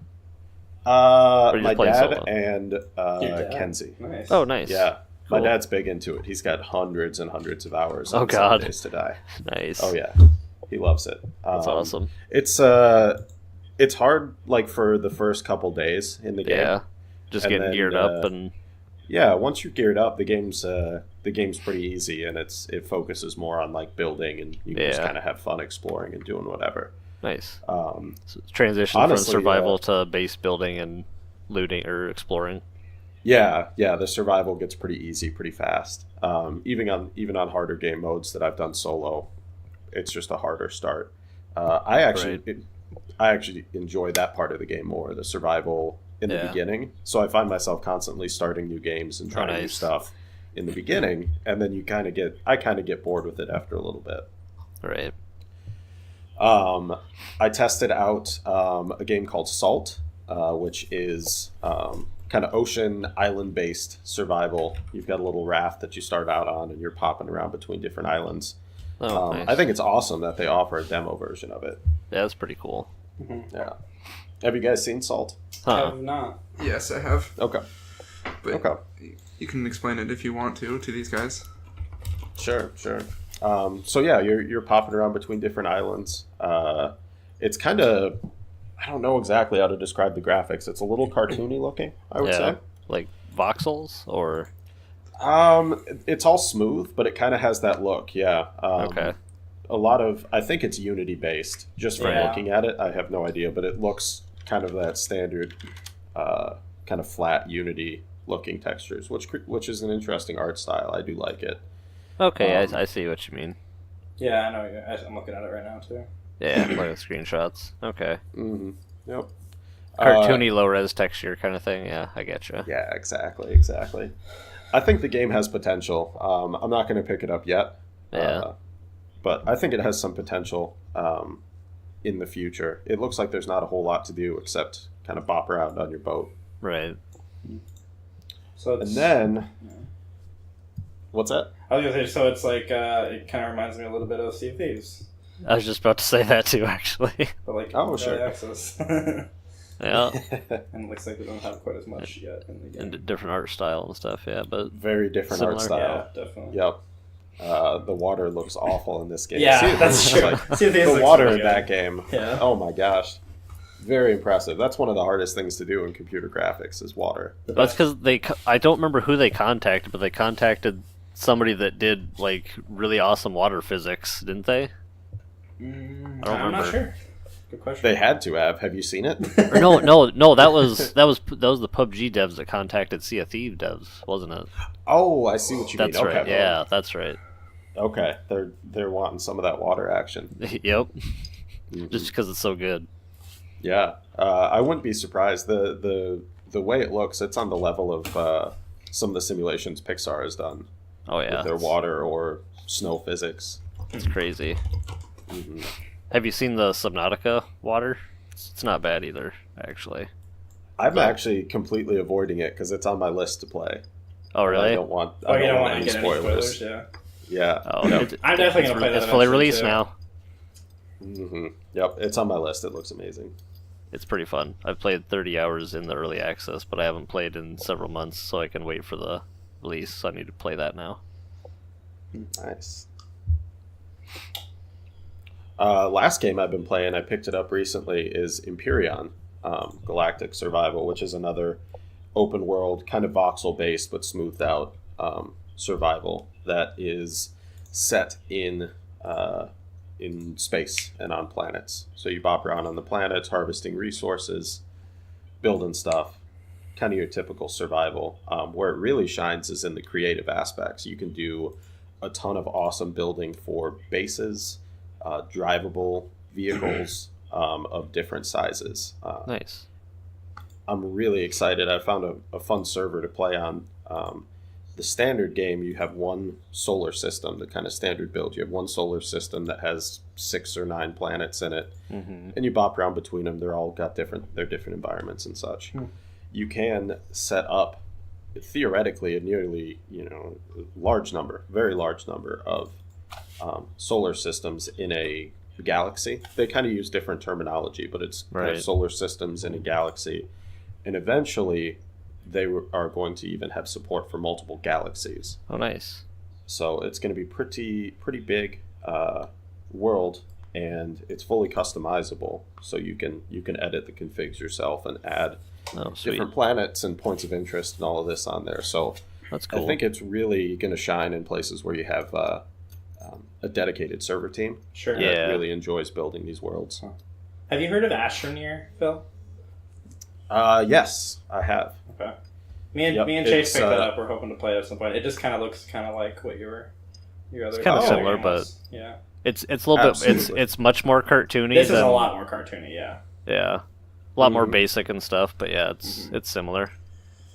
Or you My just playing dad solo? and Your dad? Kenzie. Nice. Oh, nice. Yeah. My Cool. dad's big into it. He's got hundreds and hundreds of hours Oh, on God. 7 Days to Die. Nice. Oh, yeah. He loves it. That's awesome. It's hard, like, for the first couple days in the game. Yeah. Just And getting then, geared up and Yeah, once you're geared up, the game's pretty easy, and it focuses more on like building, and you can just Yeah. kind of have fun exploring and doing whatever. nice. Um, So transition honestly, from survival to base building and looting or exploring. yeah, the survival gets pretty easy pretty fast. Even on harder game modes that I've done solo, it's just a harder start. I actually enjoy that part of the game more, the survival in the Yeah. beginning. So I find myself constantly starting new games and trying new nice. stuff in the beginning, and then I kind of get bored with it after a little bit. Right. I tested out a game called Salt, which is kind of ocean island based survival. You've got a little raft that you start out on, and you're popping around between different islands. Oh, nice. I think it's awesome that they offer a demo version of it. Yeah, that's pretty cool. Yeah. Have you guys seen Salt? I Huh. have not. Yes, I have. Okay. But Okay. you can explain it if you want to these guys. Sure. So yeah, you're popping around between different islands. It's kind of, I don't know exactly how to describe the graphics. It's a little cartoony looking, I would Yeah. say. Like voxels or It's all smooth, but it kind of has that look. Yeah. okay. A lot of, I think it's Unity based. Just from Yeah. looking at it, I have no idea, but it looks kind of that standard, kind of flat Unity looking textures, which is an interesting art style. I do like it. Okay, I see what you mean. Yeah, I know. I'm looking at it right now too. Yeah, like the screenshots. Okay. Mm-hmm. Yep. Cartoony low res texture kind of thing. Yeah, I get you. Yeah, exactly. I think the game has potential. I'm not going to pick it up yet. Yeah. But I think it has some potential in the future. It looks like there's not a whole lot to do except kind of bop around on your boat. Right. So it's, And then, what's that? I was gonna say, so it's like it kind of reminds me a little bit of Sea of Thieves, I was just about to say that too, actually. but like Oh, early sure. access, and Yeah. it looks like they don't have quite as much yet in the game. And different art style and stuff. Yeah, but Very different art Similar. Yeah, style. definitely. Yep. The water looks awful in this game. Yeah, See, that's true. like, Sea of Thieves the looks water really in good. that game. Yeah. Oh my gosh. Very impressive. That's one of the hardest things to do in computer graphics is water. that's because I don't remember who they contacted, but they contacted somebody that did like really awesome water physics, didn't they? I'm don't not remember. sure. Good question. They had to have. Have you seen it? Or no. That was the PUBG devs that contacted Sea of Thieves devs, wasn't it? Oh, I see what you That's mean. right. Okay. Yeah, that's right. Okay, they're wanting some of that water action. Yep. Mhm. Just because it's so good. Yeah, I wouldn't be surprised. The way it looks, it's on the level of some of the simulations Pixar has done Oh yeah, with their water or snow physics. it's crazy. Mhm. Have you seen the Subnautica water? It's not bad either, actually. I'm actually completely avoiding it because it's on my list to play. Oh I really? don't want. Oh, I you don't want want to get any spoilers, yeah. Yeah. Oh, Yep. I'm definitely gonna play that It's fully eventually, released too. now. hmm Yep. It's on my list. It looks amazing. It's pretty fun. I've played 30 hours in the early access, but I haven't played in several months, so I can wait for the release. So I need to play that now. Nice. Last game I've been playing, I picked it up recently, is Empyrean, Galactic Survival, which is another open world, kind of voxel based but smoothed out survival that is set in space and on planets. So you bop around on the planets, harvesting resources, building stuff. Kind of your typical survival. Where it really shines is in the creative aspects. You can do a ton of awesome building for bases, drivable vehicles of different sizes. Nice. I'm really excited. I found a fun server to play on. The standard game, you have one solar system, the kind of standard build. You have one solar system that has 6 or 9 planets in it, Mm-hmm. and you bop around between them. They're all got different environments and such. You can set up theoretically a nearly very large number of solar systems in a galaxy. They kind of use different terminology, but it's kind of Right. solar systems in a galaxy, and eventually they are going to even have support for multiple galaxies. Oh, nice. So it's going to be pretty big world, and it's fully customizable. So you can edit the configs yourself and add Oh, sweet. different planets and points of interest and all of this on there. So That's cool. I think it's really going to shine in places where you have a dedicated server team Sure. that Yeah. really enjoys building these worlds. Have you heard of Astroneer, Phil? Yes, I have. Okay. Me and Yep, Chase it's, picked that up. We're hoping to play it at some point. It just kind of looks kind of like what your other. kinda other similar, game was. Yeah. It's a little bit. Absolutely. It's much more cartoony. This is than, a lot more cartoony. Yeah. Yeah, a lot more Mhm. basic and stuff. But yeah, it's similar.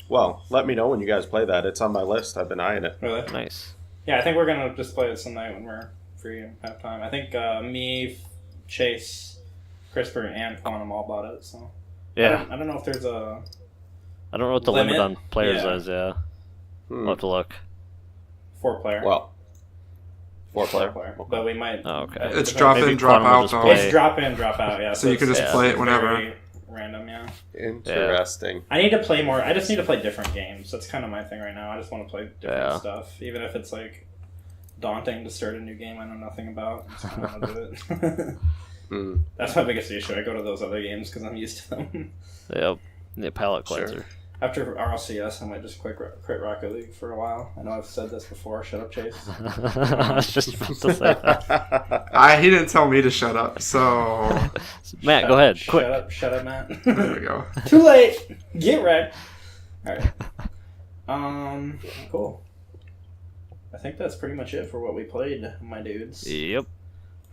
Well, let me know when you guys play that. It's on my list. I've been eyeing it. Really? Nice. Yeah, I think we're gonna just play it some night when we're free and have time. I think me, Chase, CRISPR, and Quantum all bought it. So Yeah, I don't know if there's a I don't know what the Limit? limit on players Yeah. is. Yeah, Hmm. I'll have to look. 4-player. Well, 4-player. Four-player. But we might. Oh, okay. It's depends- drop Maybe in, drop Quantum will out just though. play- It's drop in, drop out. Yeah. So you can just it's- play it's it whenever. very random. Yeah. Interesting. I need to play more. I just need to play different games. That's kind of my thing right now. I just want to play different Yeah. stuff, even if it's like daunting to start a new game I know nothing about. I just kind of want to do it. Hmm. That's my biggest issue. I go to those other games because I'm used to them. Yep. The palette Sure. cleanser. After RLCS, I might just quit Rocket League for a while. I know I've said this before. Shut up, Chase. I was just about to say that. He didn't tell me to shut up, so Matt, go ahead. Quick. Shut up, Matt. there we go. Too late. Get wrecked. All right. Cool. I think that's pretty much it for what we played, my dudes. Yep.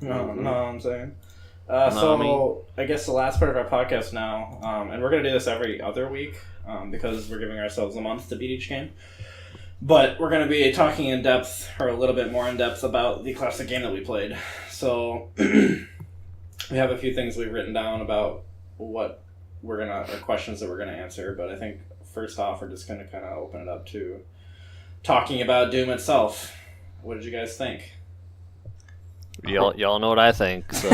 No, I'm saying. No, So I guess the last part of our podcast now, and we're gonna do this every other week because we're giving ourselves a month to beat each game. But we're gonna be talking in depth, or a little bit more in depth, about the classic game that we played. So we have a few things we've written down about what or questions that we're gonna answer. But I think first off, we're just gonna kind of open it up to talking about Doom itself. What did you guys think? Y'all know what I think. So.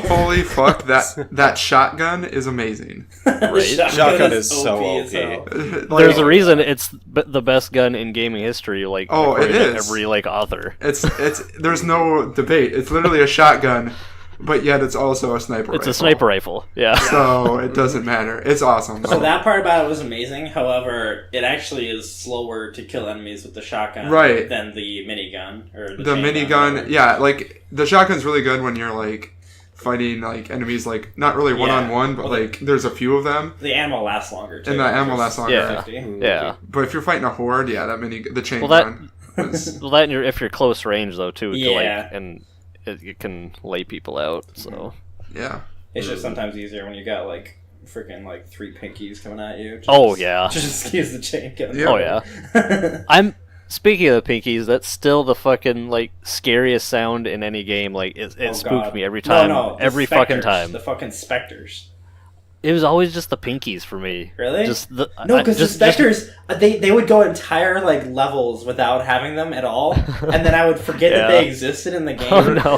Holy fuck! That shotgun is amazing. Right? Shotgun is so as OP. hell. Like, There's a reason it's the best gun in gaming history. Like, Oh, it according to is. every author. It's there's no debate. It's literally a shotgun, but yet it's also a sniper. It's a rifle. sniper rifle. Yeah. So it doesn't matter. It's awesome. So that part about it was amazing. However, it actually is slower to kill enemies with the shotgun Right. than the minigun or the chain gun, minigun, whatever. yeah, like the shotgun's really good when you're like fighting like enemies, like not really one-on-one, but like there's a few of them. The ammo lasts longer too. And the ammo lasts longer. Yeah. 50. Yeah. But if you're fighting a horde, yeah, the chain Well, that- gun. is- Well, that and if you're close range though too, to, Yeah. like, and it can lay people out. So yeah. It's just sometimes easier when you got like freaking like 3 pinkies coming at you. Oh, yeah. Just use the chain gun. Yeah. oh yeah. I'm speaking of the pinkies. That's still the fucking like scariest sound in any game. Like it Oh, spooked God. me every time. No, the every fucking specters, time. The fucking specters. It was always just the pinkies for me. Really? Just the No, because the just- specters, they would go entire like levels without having them at all, and then I would forget that Yeah. they existed in the game. Oh no.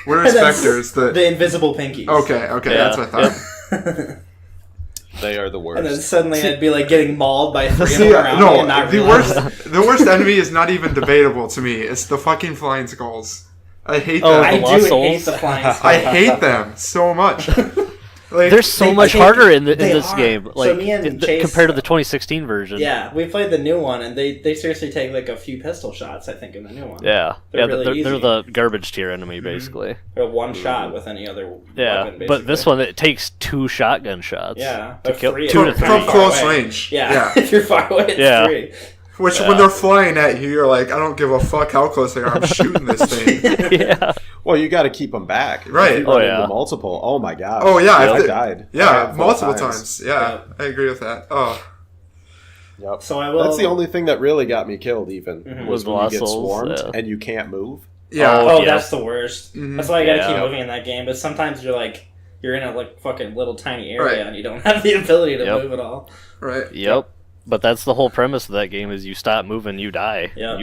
What are And then specters? The invisible pinkies. Okay, Yeah. that's what I thought. They are the worst. And then suddenly I'd be like getting mauled by 3 of See, them around me no, and not the realize. worst enemy is not even debatable to me. It's the fucking flying skulls. I hate Oh, them. I the do lost hate souls. the flying I skulls. hate them so much. Like, They're so They- much they- harder in they this are. game. So Like me and Chase- compared to the 2016 version. Yeah, we played the new one, and they seriously take like a few pistol shots. I think in the new one. Yeah. They're Yeah. really They're easy. the garbage tier enemy basically. They're one shot with any other Yeah. weapon. But this basically. one it takes 2 shotgun shots. Yeah, To but kill 3 2 to if three. you're from far close away. range. Yeah, if you're far away, it's Yeah. 3. Which, Yeah. when they're flying at you, you're like, I don't give a fuck how close they are. I'm shooting this thing. yeah. well, you got to keep them back. Right. If you Oh, run yeah. into multiple. Oh my god. Oh, yeah, I if the- died. A Yeah, handful of multiple times. Yeah, I agree with that. Oh, Yep. So I will. That's the only thing that really got me killed. Even Mhm. was Was when you Lost get Souls, swarmed yeah. and you can't move. yeah. Oh, Oh, yeah. that's the worst. Mhm. That's why I gotta Yeah. keep moving in that game. But sometimes you're in a like fucking little tiny area Right. and you don't have the ability to Yep. move at all. Right. Yep. But that's the whole premise of that game is you stop moving, you die. Yeah.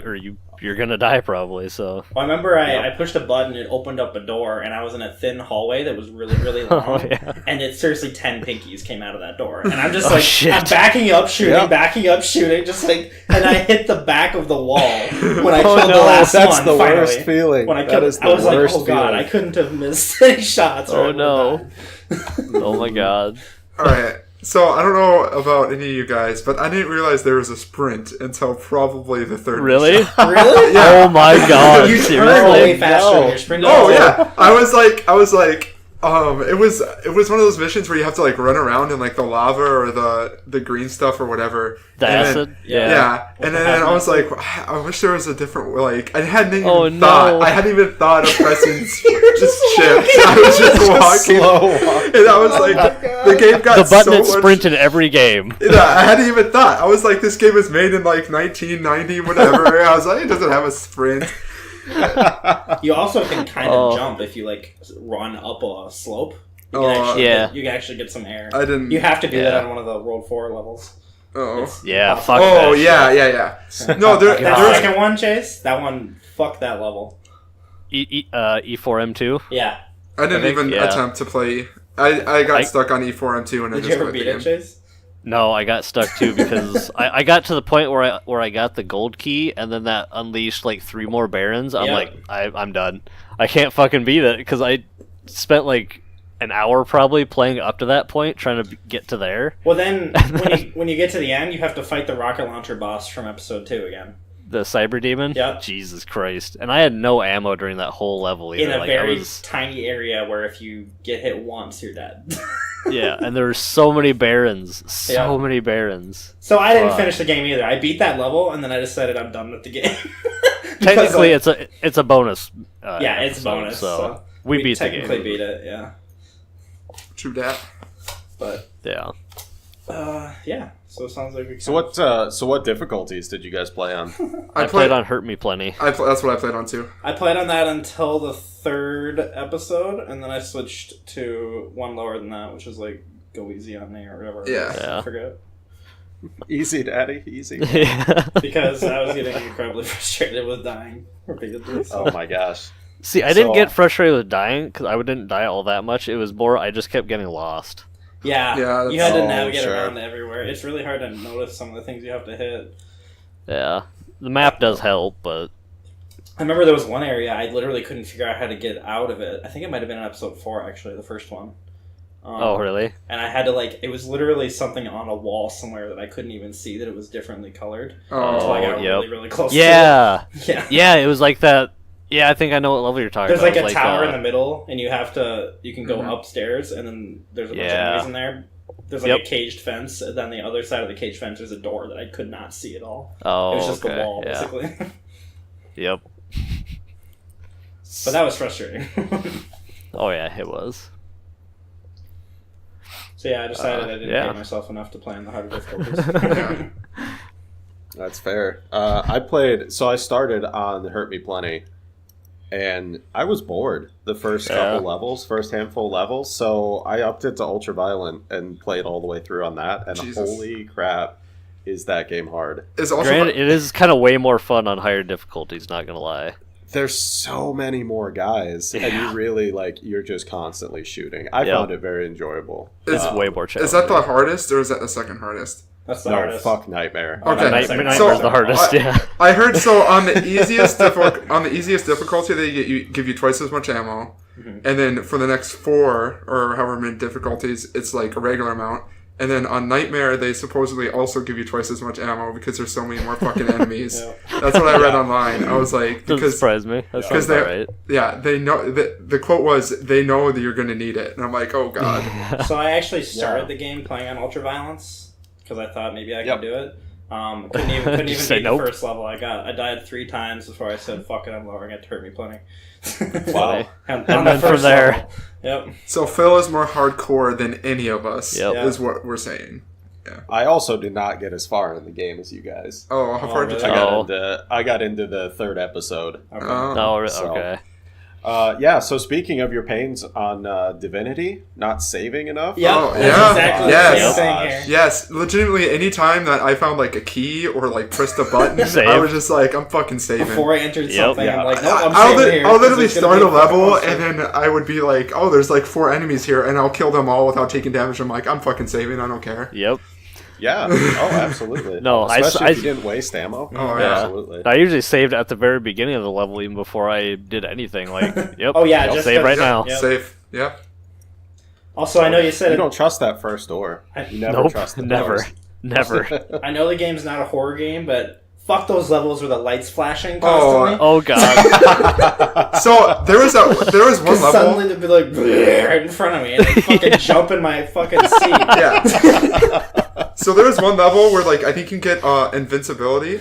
You're gonna die probably. So. Well, I remember Yep. I pushed a button, it opened up a door, and I was in a thin hallway that was really, really long. Oh yeah. And it seriously 10 pinkies came out of that door. And I'm just Oh, like, shit. I'm backing up, shooting, Yep. backing up, shooting, just like, and I hit the back of the wall when I Oh, killed no, the last That's one. the finally. worst feeling. When I That killed, is the I was like, worst oh god, feeling. I couldn't have missed any shots. or I Oh, would've no. died. Oh my god. All right. So I don't know about any of you guys, but I didn't realize there was a sprint until probably the third. Really? mission. Really? Yeah. Oh my god. You turn Seriously? way faster No. when you're sprinting. Oh yeah. I was like, it was one of those missions where you have to like run around in like the lava or the green stuff or whatever. The And then- acid? Yeah, With and the then I hazmat was like, I wish there was a different like. I hadn't even Oh, no. thought. I hadn't even thought of pressing just just shift. I was just walking, Slow walk. and I was like, the game got The button so is much. sprint in every game. Yeah, I hadn't even thought. I was like, this game was made in like 1990, whatever. I was like, it doesn't have a sprint. You also can kind of Oh. jump if you like run up a slope. You Oh, can actually yeah. you can actually get some air. I didn't. You have to do Yeah. that on one of the World 4 levels. Oh. It's Yeah, impossible. fuck Oh that yeah. No, That there's second one, Chase, that one, fuck that level. E4M2. Yeah. I didn't I think- even yeah. attempt to play. I got I- stuck on E4M2 and I Did you just ever quit beat the it, game. Chase? No, I got stuck too because I got to the point where I got the gold key and then that unleashed like 3 more barons. I'm Yep. like, I'm done. I can't fucking beat it because I spent like an hour probably playing up to that point trying to get to there. Well, then when you get to the end, you have to fight the rocket launcher boss from episode 2 again. The cyber demon. Yep. Jesus Christ! And I had no ammo during that whole level either. In a like, very I was, tiny area where if you get hit once, you're dead. yeah, and there were so many barons, so Yeah. many barons. So I didn't Fuck. finish the game either. I beat that level and then I decided I'm done with the game. Because, Technically, like, it's a bonus. yeah, it's episode, bonus. So we beat the technically game. beat it. Yeah, True that. but Yeah. yeah. So it sounds like we. So what difficulties did you guys play on? I played on Hurt Me Plenty. That's what I played on too. I played on that until the 3rd episode, and then I switched to one lower than that, which was like Go Easy on Me or whatever. it Yeah. was. Yeah. I forget. Easy, Daddy, easy. Yeah. Because I was getting incredibly frustrated with dying repeatedly. So. Oh my gosh. See, I didn't So- get frustrated with dying because I didn't die all that much. It was more I just kept getting lost. Yeah, Yeah, you had to that's- navigate sure. around everywhere. It's really hard to notice some of the things you have to hit. Yeah, the map does help, but I remember there was one area I literally couldn't figure out how to get out of it. I think it might have been in episode 4, actually, the first one. oh really? And I had to, like, it was literally something on a wall somewhere that I couldn't even see that it was differently colored. Until I got yep. really, really close Yeah, to it. Yeah. yeah. It was like that Yeah, I think I know what level you're talking There's about. like a tower in uh, the middle, and you can go Mhm. upstairs, and then there's a bunch of Yeah. enemies in there. There's like Yep. a caged fence, and then the other side of the caged fence there's a door that I could not see at all. Oh, It was just okay. the wall, Yeah. basically. Yep. But that was frustrating. Oh yeah, it was. So yeah, I decided I didn't yeah. pay myself enough to play on the harder difficulties. Yeah. That's fair. I started on Hurt Me Plenty, and I was bored the first couple levels, first handful of levels, so I upped it to Ultraviolent and played all the way through on that, and Jesus. holy crap, is that game hard. It's also Granted, it is kind of way more fun on higher difficulties. Not gonna lie. There's so many more guys, and Yeah. you really, you're just constantly shooting. I Yep. found it very enjoyable. It's way more challenging. is that the hardest or is that the second hardest? That's the No, hardest. fuck Nightmare. Okay. Nightmare's So- the hardest. Yeah. I heard so on the easiest difficulty they give you twice as much ammo, Mhm. and then for the next 4 or however many difficulties, it's like a regular amount. And then on Nightmare, they supposedly also give you twice as much ammo because there's so many more fucking enemies. Yeah. That's what I read online. I was like, Doesn't because surprise me. That sounds they- alright. yeah, they know the quote was they know that you're going to need it, and I'm like, oh god. So I actually started Yeah. the game playing on Ultraviolence because I thought maybe I could Yep. do it. Couldn't even Just say beat nope. the first level. I died 3 times before I said, "Fuck it, I'm lowering it to Hurt Me Plenty." Wow. And then from there- level. Yep. So Phil is more hardcore than any of us. Yep. Is what we're saying. I also did not get as far in the game as you guys. Oh, how far did you really? get? I got into the 3rd episode. Okay. Oh, So- okay. Yeah, so speaking of your pains on Divinity, not saving enough. Yep. Oh, That's yeah. exactly Yes. the same thing here. Yes, legitimately, anytime that I found like a key or like pressed a button, Save. I was just like, I'm fucking saving. Before I entered Yep. something, Yeah. I'm like, no, I'm I'll, saving here. I'll literally It's gonna start be a level monster. and then I would be like, oh, there's like 4 enemies here, and I'll kill them all without taking damage. I'm like, I'm fucking saving. I don't care. Yep. Yeah. Oh, absolutely. No, I- especially I- if you didn't waste ammo. Oh, yeah. Absolutely. I usually saved at the very beginning of the level, even before I did anything. Like, yep. Oh, yeah, I'll just save right yeah, now. yeah. Safe. Yep. Also, I know you said You don't trust that first door. You never Nope. trust the Never. doors. Never. I know the game's not a horror game, but fuck those levels where the lights flashing Oh, constantly. Oh god. So there was one Because level. suddenly they'd be like right in front of me, and they fucking jump in my fucking seat. Yeah. So there was one level where like I think you can get invincibility.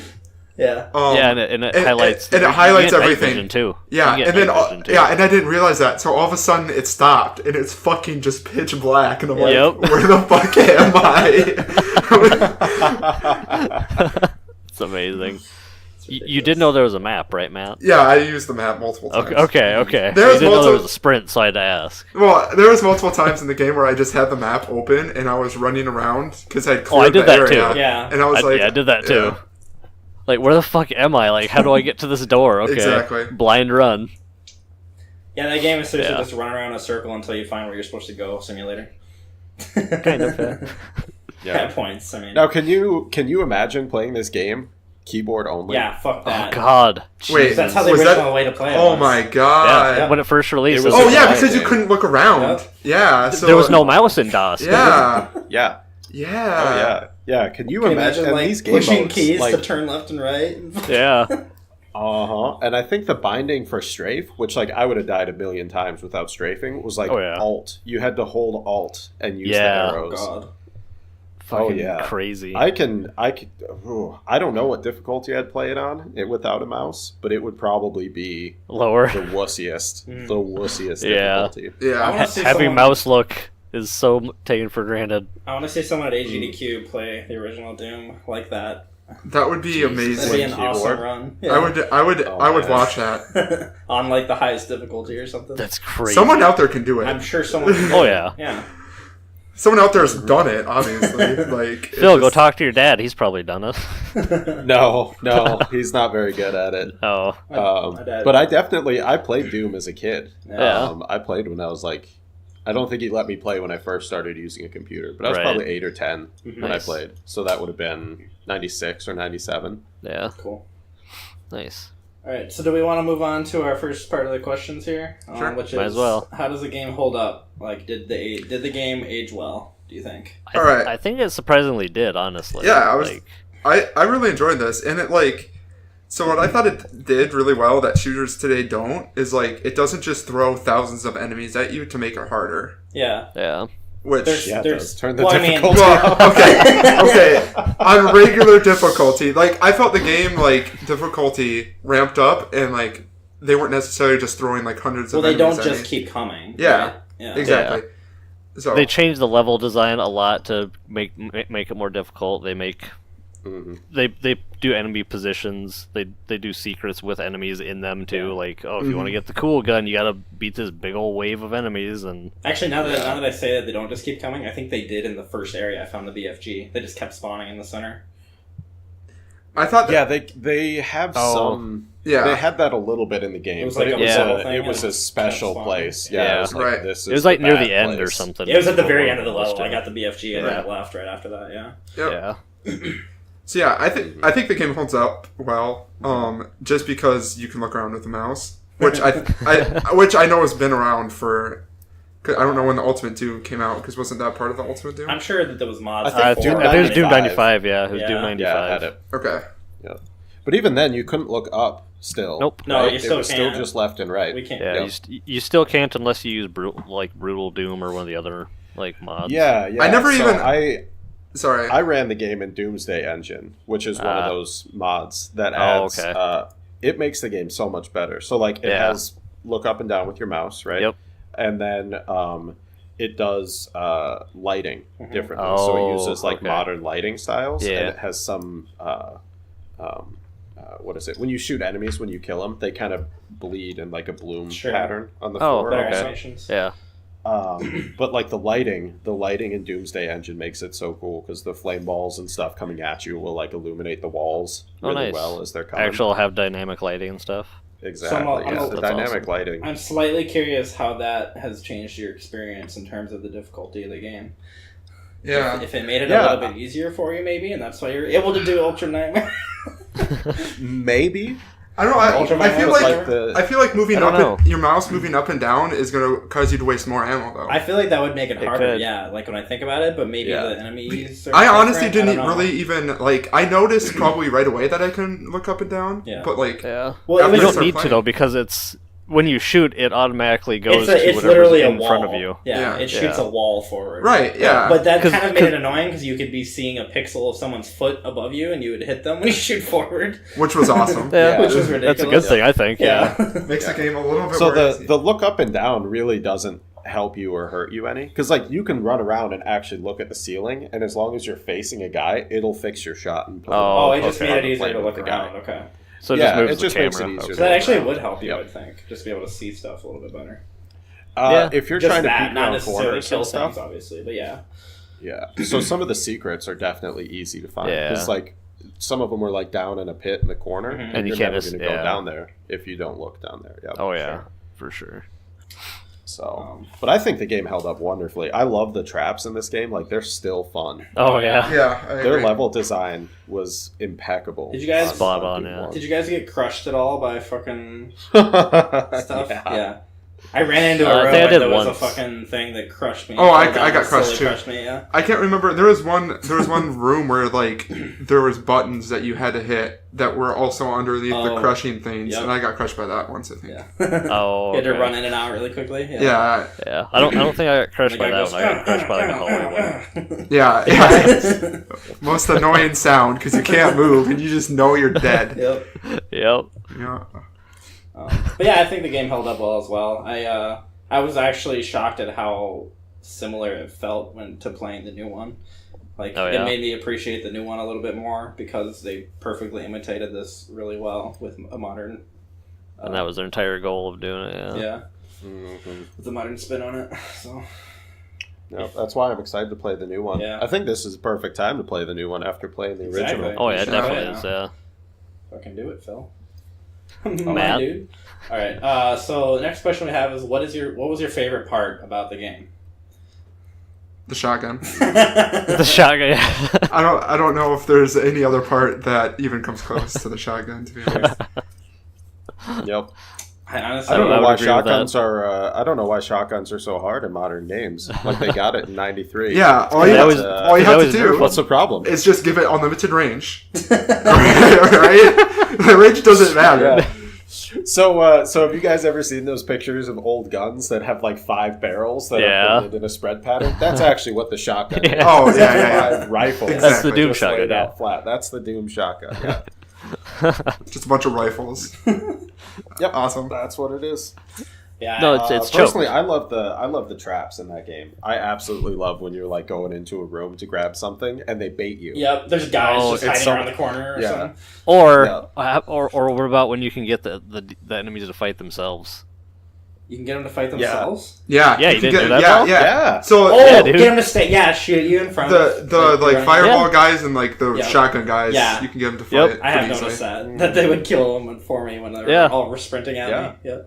Yeah. Yeah, and it highlights. and it you highlights get night everything. vision, too. Yeah, You get and then night vision, too. yeah, and I didn't realize that. So all of a sudden it stopped, and it's fucking just pitch black, and I'm like, Yep. where the fuck am I? It's amazing. You did know there was a map, right, Matt? Yeah, I used the map multiple times. Okay. There You was didn't know there multiple- was a sprint, so I had to ask. Well, there was multiple times in the game where I just had the map open and I was running around because I'd cleared I did the that area. too. Yeah. And I was like, I did that too. yeah. Like, where the fuck am I? Like, how do I get to this door? Okay. Exactly. Blind run. Yeah, that game is seriously Yeah. just run around in a circle until you find where you're supposed to go. Simulator. Kind of. Yeah. At points. I mean. Now, can you imagine playing this game keyboard only? Yeah. Fuck Oh that. god. Wait, That's how the was original that? way to play it. Oh was. my Yeah, god. when it first released. It was Oh a yeah, blind because you game. couldn't look around. Yep. Yeah. So there was no mouse in DOS. Yeah. Yeah. Yeah. Oh yeah. Yeah. Can you Can you imagine? imagine And like these game pushing modes, keys like, to turn left and right? Yeah. And I think the binding for strafe, which like I would have died a million times without strafing, was like Oh, yeah. Alt. You had to hold Alt and use Yeah. the Oh arrows. god. Fucking yeah. crazy. I don't know what difficulty I'd play it on without a mouse, but it would probably be Lower. the wussiest, Mm. the wussiest Yeah. difficulty. I Yeah. wanna see Having someone- mouse look is so taken for granted. I want to see someone at AGDQ play the original Doom like that. That would be That'd be amazing. an keyboard. awesome run. I would Oh, man. watch that. On like the highest difficulty or something. That's crazy. Someone out there can do it. I'm sure someone. Oh yeah. Yeah. Someone out there has done it, obviously. Like it's Phil, go just- talk to your dad. He's probably done it. No, he's not very good at it. Oh. My dad- But I played Doom as a kid. Yeah. I played when I was like, I don't think he let me play when I first started using a computer, but I was Right. probably 8 or 10 when I Nice. played. So that would have been 96 or 97. Yeah. Cool. Nice. All right. So do we want to move on to our first part of the questions here? Sure. Which Might is as well. how does the game hold up? Like, did the game age well? Do you think? All right. I think it surprisingly did, honestly. Yeah, I was- Like, I really enjoyed this, and it like So what I thought it did really well that shooters today don't is like it doesn't just throw thousands of enemies at you to make it harder. Yeah. Yeah. Which Yeah, it There's- does. Turn the well, I mean- difficulty well, up. okay. On regular difficulty, like I felt the game like difficulty ramped up and like they weren't necessarily just throwing like hundreds Well, of they don't enemies at just me. keep coming. Yeah. right? Yeah. Exactly. So They changed the level design a lot to make it more difficult. They make Mhm. they do enemy positions. They do secrets with enemies in them too. Yeah. Like, oh, if you want to get the cool gun, you gotta beat this big old wave of enemies. And Actually, now that I say that they don't just keep coming, I think they did in the first area. I found the BFG. They just kept spawning in the center. I thought that, Yeah, they have Oh. some. yeah. They had that a little bit in the game, It was but like it a was level a, thing, it and was it a just special kept spawning. place. Yeah, Yeah. it was like, Right. this is it was like the near the bad end or place. something. It was at the Before very one end of the was level. I done. got the BFG and Right. I left right after that. Yeah. Yep. Yeah. So yeah, I think the game holds up well, just because you can look around with the mouse, which which I know has been around for. 'Cause I don't know when the Ultimate Doom came out because wasn't that part of the Ultimate Doom? I'm sure that there was mods. I think before. Doom I think it was Doom 95. 95. Yeah, it was Yeah. Doom Yeah, 95. it had it. Okay. But even then, you couldn't look up. Still, Nope. No, right? you it still was can't. still just left and right. We can't. Yeah, Yeah. you still can't unless you use Brutal Doom or one of the other like mods. Yeah, yeah. I never So even- Sorry. I ran the game in Doomsday Engine, which is one of those mods that Oh, adds. okay. It makes the game so much better. So like it Yeah. has look up and down with your mouse, right? Yep. And then it does lighting differently. Oh, So it uses like okay. modern lighting styles, Yeah. and it has some. What is it? When you shoot enemies, when you kill them, they kind of bleed in like a bloom Sure. pattern on the Oh, floor. Better okay. also. animations. Yeah. But like the lighting in Doomsday Engine makes it so cool because the flame balls and stuff coming at you will like illuminate the walls Oh, really nice. well as they're coming. Actual have dynamic lighting and stuff. Exactly. So I'm yeah, a- the That's dynamic awesome. lighting. I'm slightly curious how that has changed your experience in terms of the difficulty of the game. yeah. If it made it Yeah. a little bit easier for you, maybe, and that's why you're able to do Ultra Nightmare. Maybe. I don't know. I Ultraviolence, feel like I feel like moving I don't up, your mouse moving up and down is going to cause you to waste more ammo, though. I feel like that would make it It harder, could. yeah, like when I think about it, but maybe Yeah. the enemies are I honestly different, I didn't don't know. really even like. I noticed probably right away that I can look up and down. Yeah. But like, Yeah. Well, After it You you was, don't start need to playing. though because it's when you shoot, it automatically goes to it's whatever's literally a in wall. front of you. Yeah, Yeah. it shoots Yeah. a wall forward. right? Yeah. But that 'Cause- kind of made 'cause- it annoying because you could be seeing a pixel of someone's foot above you and you would hit them when you shoot forward. Which was awesome. Yeah, Which was ridiculous. That's a good thing, I think. Yeah. Makes the game a little bit So more the easy. the look up and down really doesn't help you or hurt you any because like you can run around and actually look at the ceiling, and as long as you're facing a guy, it'll fix your shot and put it Oh, Oh, it just okay. made it on the easier plane to with look the guy. around. Okay. So it Yeah, just moves it just the makes it camera. easier Okay. So that actually around. would help you, Yep. I would think. Just be able to see stuff a little bit better. Yeah. If you're Just trying to that, peek not around necessarily corners kill and stuff, things, obviously, but yeah. yeah. So some of the secrets are definitely easy to find Yeah. because like some of them were like down in a pit in the corner, Mhm. and And you you're can't never just- going to go yeah. down there if you don't look down there. Yep. Oh yeah, for sure. So, but I think the game held up wonderfully. I love the traps in this game; like they're still fun. Oh yeah. yeah, I Their agree. level design was impeccable. Did you guys- Spot on, yeah. Did you guys get crushed at all by fucking stuff? stuff? Yeah. I ran into I a room think I and did there was once. a fucking thing that crushed me. Oh, I Fell down got and crushed slowly too. Crushed me, yeah. I can't remember. There was one room where like there was buttons that you had to hit that were also underneath the Oh, crushing things, yep. and I got crushed by that once. I think. Yeah. Oh, You had to okay. run in and out really quickly. Yeah. Yeah, Yeah, I don't think I got crushed The by guy that goes, one. I got crushed by the hallway one. yeah, yeah. Most annoying sound because you can't move and you just know you're dead. Yep. Yep. Yeah. But yeah, I think the game held up well as well. I was actually shocked at how similar it felt when to playing the new one. Like Oh, yeah? it made me appreciate the new one a little bit more because they perfectly imitated this really well with a modern. And that was their entire goal of doing it. Yeah. Yeah, Mhm. with a modern spin on it. So Yep, that's why I'm excited to play the new one. Yeah. I think this is a perfect time to play the new one after playing the Exactly. original. Oh yeah, it Sure. definitely Yeah. is. Yeah. fucking do it, Phil. Matt? Dude. All right. So the next question we have is what was your favorite part about the game? The shotgun. The shotgun. Yeah. I don't know if there's any other part that even comes close to the shotgun. To be honest. Yep. I honestly I don't I know would why agree with that. shotguns are. I don't know why shotguns are so hard in modern games. Like they got it in '93. Yeah, all They you, always- all you they have to always do What's the problem? is just give it unlimited range. Right? The range doesn't matter. Yeah. So have you guys ever seen those pictures of old guns that have like 5 barrels that Yeah. are printed in a spread pattern? That's actually what the shotgun is. Yeah. Oh, It's yeah, a yeah, yeah. 5 rifle. That's the Doom just shotgun, laid yeah. out flat. That's the Doom shotgun. Yeah. Just a bunch of rifles. Yep. Awesome. That's what it is. Yeah. No, it's Personally, choked. I love the traps in that game. I absolutely love when you're like going into a room to grab something and they bait you. Yep, there's guys Oh, just it's hiding so- around the corner or yeah. something. Or what about when you can get the enemies to fight themselves? You can get them to fight Yeah. themselves. Yeah. Yeah, you can didn't do that, Yeah, though? yeah. Yeah. So Oh, Yeah, dude. get them to stay. Yeah, shoot you in front. the of like running. fireball Yeah. guys and like the Yeah. shotgun guys, Yeah. you can get them to fight. Yep. Pretty I have easily. noticed that they would kill them for me when they were Yeah. all were sprinting at Yeah. me. Yeah.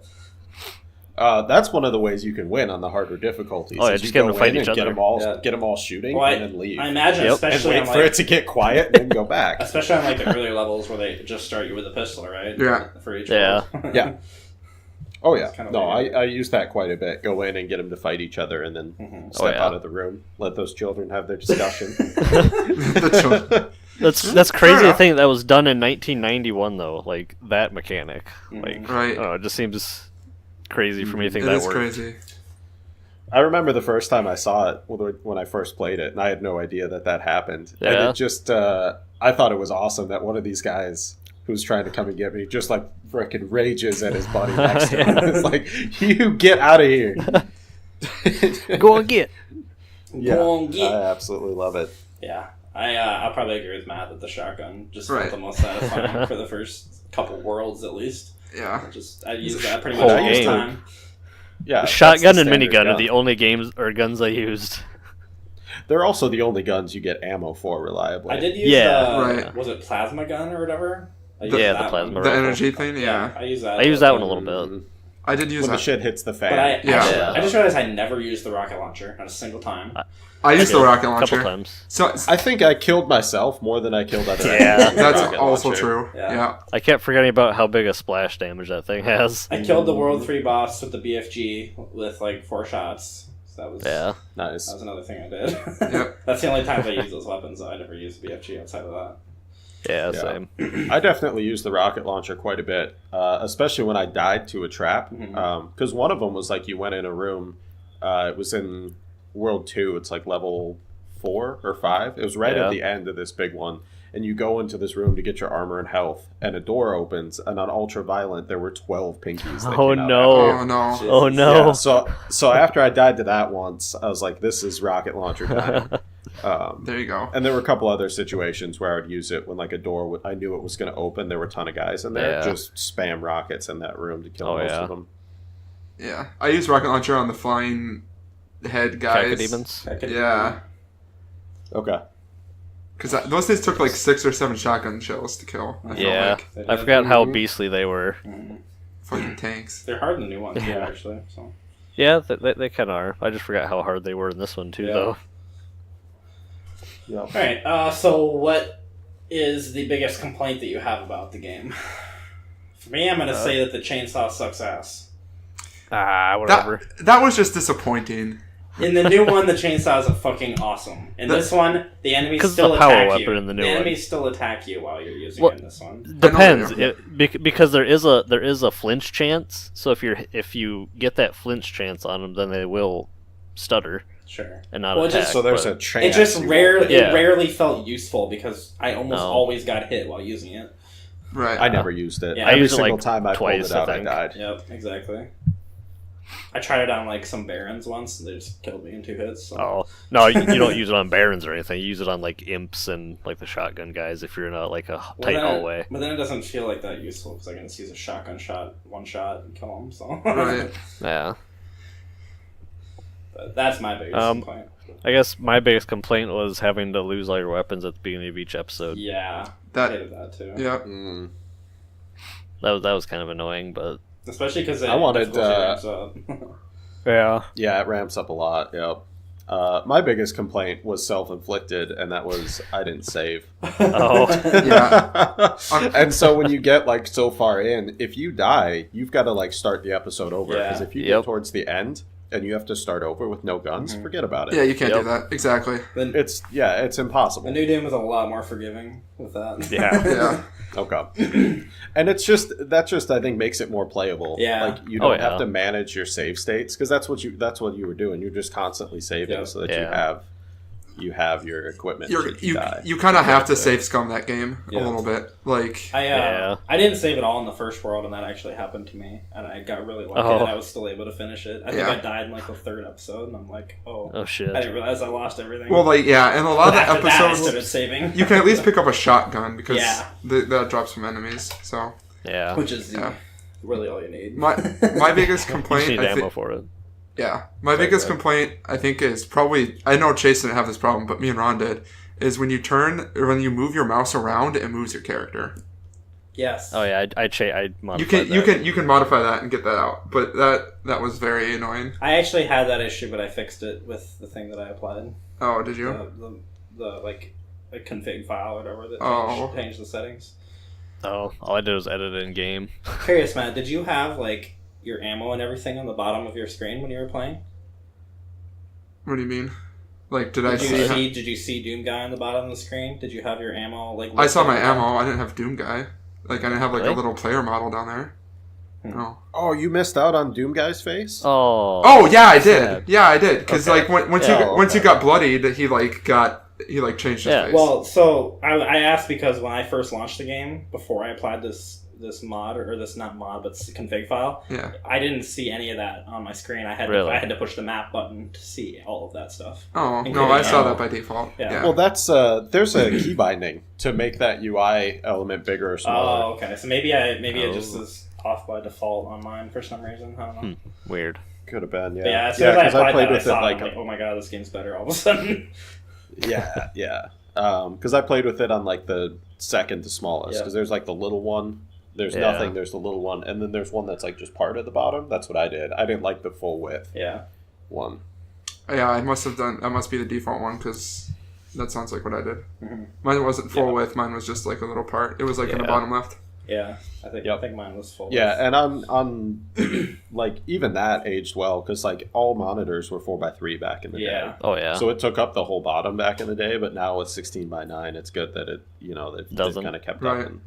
That's one of the ways you can win on the harder difficulties. Oh, yeah, is just you get 'em go to fight in each and other. Get them all shooting Well, and then leave. I imagine, Yep. and especially wait on for like, it to get quiet and then go back. especially on like the earlier levels where they just start you with a pistol, right? Yeah. For each. Yeah. level. Yeah. Oh yeah. It's kinda No, weird. I use that quite a bit. Go in and get them to fight each other and then Mhm. step yeah. out of the room. Let those children have their discussion. The children. That's crazy to enough. think that was done in 1991 though. Like that mechanic. Like Right. I don't know, it just seems crazy for me to think It that is worked. crazy. I remember the first time I saw it when I first played it, and I had no idea that happened. And Yeah. it just, I thought it was awesome that one of these guys who's trying to come and get me just like freaking rages at his buddy next to him. It's like, you get out of here. Go and get. Yeah, Go and get. I absolutely love it. Yeah. I'll probably agree with Matt that the shotgun just felt Right. the most satisfying for the first couple worlds at least. Yeah. I use that pretty Whole much all the game. time. Yeah, that's Shotgun the and standard minigun are gun. the only games or guns I used. They're also the only guns you get ammo for reliably. I did use Yeah. Right. was it plasma gun or whatever? I used Yeah, the that plasma one. The rifle. energy thing, yeah. I use that. I used that one a little bit. Mhm. I did use When the that. shit hits the fan. But I, Yeah. actually, Yeah. I just realized I never used the rocket launcher, not a single time. I used the did, rocket a launcher. couple times. So I think I killed myself more than I killed other Yeah. enemies with the that's rocket also launcher. true. Yeah. Yeah. I kept forgetting about how big a splash damage that thing has. I killed the World 3 boss with the BFG with like 4 shots. So that was Yeah. Nice. that was another thing I did. Yep. That's the only times I use those weapons. Though. I never use BFG outside of that. Yeah, Yeah. same. I definitely used the rocket launcher quite a bit, especially when I died to a trap. Because one of them was like you went in a room. It was in World 2. It's like level 4 or 5. It was right Yeah. at the end of this big one. And you go into this room to get your armor and health, and a door opens, and on ultra violent there were 12 pinkies. That Oh, came out no. Oh no. Oh no. Yeah, so after I died to that once, I was like, this is rocket launcher time. There you go. And there were a couple other situations where I would use it when like a door I knew it was going to open. There were a ton of guys in there. Yeah. Just spam rockets in that room to kill Oh, most yeah. of them. Yeah. I used rocket launcher on the flying head guys. Cacodemons. Yeah. Okay. Because those things took like 6 or 7 shotgun shells to kill. I Yeah. felt like I forgot how Mhm. beastly they were. fucking tanks. They're hard in the new ones, Yeah. actually. So Yeah, they kind of are. I just forgot how hard they were in this one too, Yeah. though. Yeah. all right. So what is the biggest complaint that you have about the game? For me, I'm gonna say that the chainsaw sucks ass. Whatever. That was just disappointing. In the new one, the chainsaws are fucking awesome. In this one, the enemies 'Cause still it's a power attack weapon you. in the new one. enemies still attack you while you're using Well, it in this one. Depends, yeah. because there is a flinch chance. So if you get that flinch chance on them, then they will stutter Sure. and not Well, it attack. just- So there's but- a chance. It just you rarely Yeah. it rarely felt useful because I almost No. always got hit while using it. Right. I never used it. Yeah. I Every used it, single like, time I pulled twice, it I out, I think. died. Yep, exactly. I tried it on like some barons once, and they just killed me in 2 hits. So. Oh no, you don't use it on barons or anything. You use it on like imps and like the shotgun guys if you're in a like a Well, tight then hallway. But then it doesn't feel like that useful because I can just use a shotgun shot, 1 shot, and kill them. So Right. Yeah. But that's my biggest complaint. I guess my biggest complaint was having to lose all your weapons at the beginning of each episode. Yeah, I That. hated that too. Yeah. Mm. That was kind of annoying, but Especially because I wanted, up. yeah. Yeah, it ramps up a lot. Yep. My biggest complaint was self-inflicted, and that was I didn't save. Oh, Yeah. And so when you get like so far in, if you die, you've got to like start the episode over. Yeah. Because if you Yep. get towards the end and you have to start over with no guns, forget about it. Yeah, you can't Yep. do that. Exactly. It's The impossible. new Doom is a lot more forgiving with that. yeah. Yeah. Okay. And it's just I think makes it more playable. Yeah. Like you Oh, don't yeah. have to manage your save states because that's what you were doing. You're just constantly saving Yeah. so that Yeah. you have your equipment should you die. You kind of have to save scum that game Yeah. a little bit. Like, Yeah. I didn't save it all in the first world, and that actually happened to me, and I got really lucky Oh. that I was still able to finish it. I think Yeah. I died in like the third episode, and I'm like, Oh shit. I didn't realize I lost everything. well, like, yeah, and a lot of the After that, I episodes, started saving. you can at least pick up a shotgun because Yeah. that drops some enemies. So, Yeah. which is Yeah. really all you need. my biggest You complaint, just need I ammo think, for it. yeah, my biggest complaint, I think, is probably, I know Chase didn't have this problem, but me and Ron did, is when you move your mouse around, it moves your character. Yes. Oh yeah, I modified You can modify that and get that out, but that was very annoying. I actually had that issue, but I fixed it with the thing that I applied. Oh, did you? The like a config file or whatever that Oh. changed the settings. Oh, all I did was edit it in game. Curious, Matt, did you have like your ammo and everything on the bottom of your screen when you were playing? What do you mean? Like, did I Did you see Doom Guy on the bottom of the screen? Did you have your ammo like? I saw my listed? ammo. I didn't have Doom Guy. Like, I didn't have like Really? a little player model down there. No. Oh, you missed out on Doom Guy's face? Oh. Oh yeah, I did. sad. Yeah, I did. Because Okay. like once Yeah, you okay. got bloodied, he changed his Yeah. face. Well, so I asked because when I first launched the game, before I applied this mod or this not mod but config file, yeah. I didn't see any of that on my screen. I had Really? to push the map button to see all of that stuff. Oh no, Including I saw ammo. that by default. Yeah. Yeah. Well, that's there's a key binding to make that UI element bigger or smaller. Oh, okay. So maybe it just Oh. is off by default on mine for some reason. I don't know. Weird. Could have been, yeah. But yeah, as soon as I because applied I played that, I with it saw it, like I'm like, oh my god, this game's better all of a sudden. yeah. Because I played with it on like the second to smallest. Yeah. Because there's like the little one. There's Yeah. nothing. There's the little one, and then there's one that's like just part at the bottom. That's what I did. I didn't like the full width Yeah. one. Yeah, I must have done. That must be the default one because that sounds like what I did. Mhm. Mine wasn't full Yeah. width. Mine was just like a little part. It was like in the Yeah. bottom left. Yeah. I Yep. think mine was full. Yeah, and on like even that aged well because like all monitors were 4x3 back in the Yeah. day. Oh yeah. So it took up the whole bottom back in the day, but now with 16:9, it's good that they've Doesn't. kind of kept Right. up and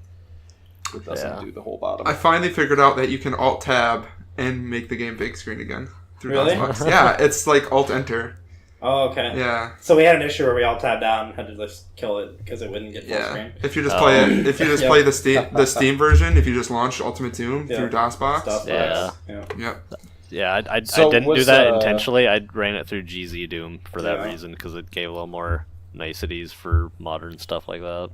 it doesn't Yeah. do the whole bottom. I finally figured out that you can Alt Tab and make the game big screen again through Really? DOSBox. Yeah, it's like Alt Enter. Oh, okay. Yeah, So we had an issue where we all tabbed out and had to just kill it because it wouldn't get full yeah. screen. If you just Oh. play it, if you just Yeah. play the Steam version, if you just launch Ultimate Doom Yeah. through DOSBox. Stuff. Yeah. Yeah. Yep. Yeah, I So didn't do was, that intentionally. I ran it through GZ Doom for that Yeah. reason because it gave a little more niceties for modern stuff like that.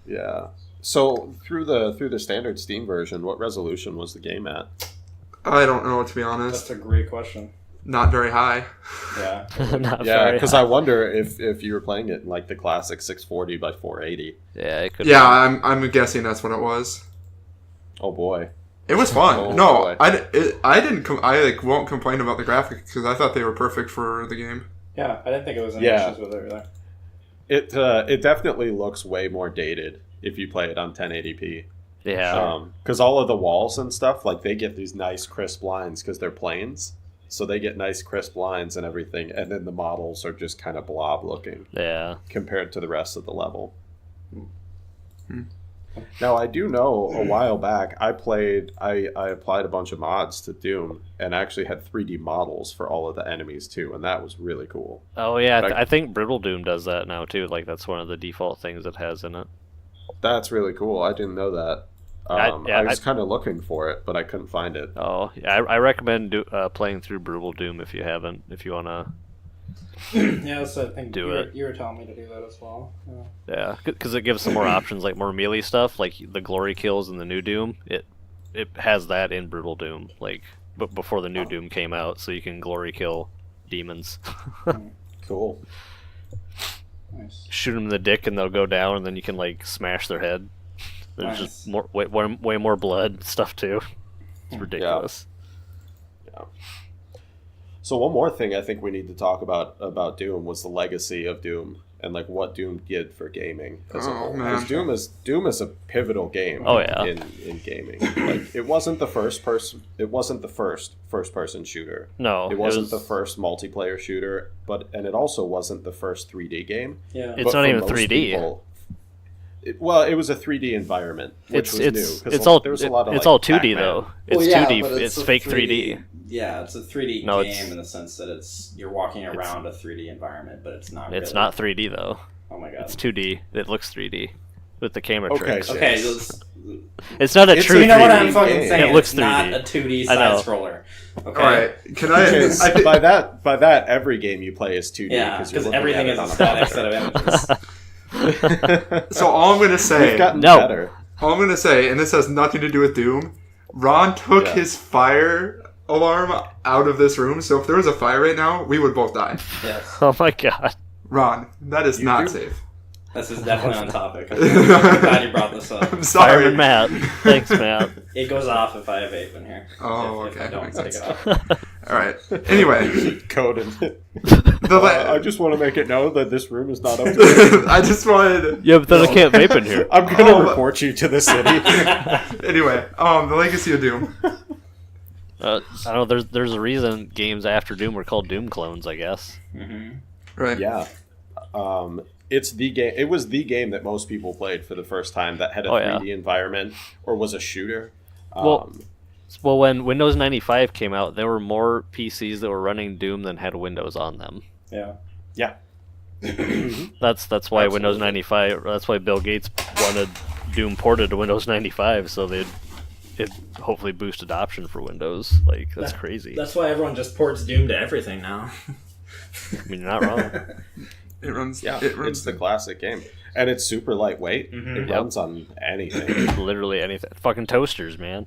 Yeah. So through the standard Steam version, what resolution was the game at? I don't know, to be That's honest. a great question. Not very high. Yeah. Not Yeah, very because high. I wonder if you were playing it in like the classic 640 by 480. Yeah, it could. Yeah, I'm guessing that's what it was. Oh boy. It was fun. Oh, No, boy. I won't complain about the graphics because I thought they were perfect for the game. Yeah. I didn't think it was any Yeah. issues with it either. It definitely looks way more dated if you play it on 1080p. Yeah. Because all of the walls and stuff, like they get these nice crisp lines because they're planes. So they get nice crisp lines and everything, and then the models are just kind of blob looking Yeah. compared to the rest of the level. Now I do know a while back I applied a bunch of mods to Doom and actually had 3D models for all of the enemies too, and that was really cool. Oh yeah, Like- I think Brittle Doom does that now too. Like that's one of the default things it has in it. That's really cool. I didn't know that. I was kind of looking for it, but I couldn't find it. Oh, yeah, I recommend playing through Brutal Doom if you haven't. If you wanna, Yeah, so I think Do it. you were telling me to do that as well. Yeah. yeah, because it gives some more options, like more melee stuff, like the glory kills in the new Doom. It has that in Brutal Doom, like but before the new Doom came out, so you can glory kill demons. Cool. Nice. Shoot them in the dick and they'll go down, and then you can like smash their head. There's just more way more blood stuff too. It's ridiculous. So one more thing I think we need to talk about Doom was the legacy of Doom and like what Doom did for gaming as a whole. man. Because Doom is a pivotal game. Oh, yeah. in gaming. Like it wasn't the first first person shooter. No, It wasn't the first multiplayer shooter, and it also wasn't the first 3D game. Yeah. It's But not for even most 3D. people, it was a 3D environment, which was new. 'cause it's all there was a lot of, it's like, all 2D Pac-Man. though. It's Well, yeah, 2D. but It's a fake 3D. Yeah, it's a 3D No, game it's- in the sense that you're walking around a 3D environment, but it's not. It's really. not 3D though. Oh my god. It's 2D. It looks 3D with the camera Okay, tricks. so- Okay, It's not a It's true so you know what 3D. I'm fucking game. saying? It looks it's not 3D. a 2D I know. side scroller. Okay. All right, can I? Okay, I by that, every game you play is 2D. Yeah, you're because looking everything at is it a on static set of images. so all I'm gonna say, We've gotten No. better. all I'm gonna say, and this has nothing to do with Doom. Ron took Yeah. his fire alarm out of this room, so if there was a fire right now, we would both die. Yes, Oh my god. Ron, that is not do- safe. this is definitely on topic. I'm glad you brought this up. I'm sorry. Fireman Matt. Thanks, Matt. It goes off if I have vape in here. Oh, if okay, I don't makes take sense. it off. All right. Anyway, Code and the I just want to make it known that this room is not open. I just wanted. Yeah, but then I can't vape in here. I'm gonna Oh, but- report you to the city. Anyway, the legacy of Doom. I don't know. There's a reason games after Doom were called Doom clones. I guess. Mm-hmm. Right. Yeah. It's the game. It was the game that most people played for the first time that had a Oh, yeah. 3D environment or was a shooter. Well, Well, when Windows 95 came out, there were more PCs that were running Doom than had Windows on them. Yeah. yeah. That's why Windows Absolutely. 95. That's why Bill Gates wanted Doom ported to Windows 95, so it hopefully boost adoption for Windows. Like that's crazy. That's why everyone just ports Doom to everything now. I mean, you're not wrong. It runs. Yeah, It runs. it's the classic game, and it's super lightweight. Mhm. It Yep. runs on anything. Literally anything. Fucking toasters, man.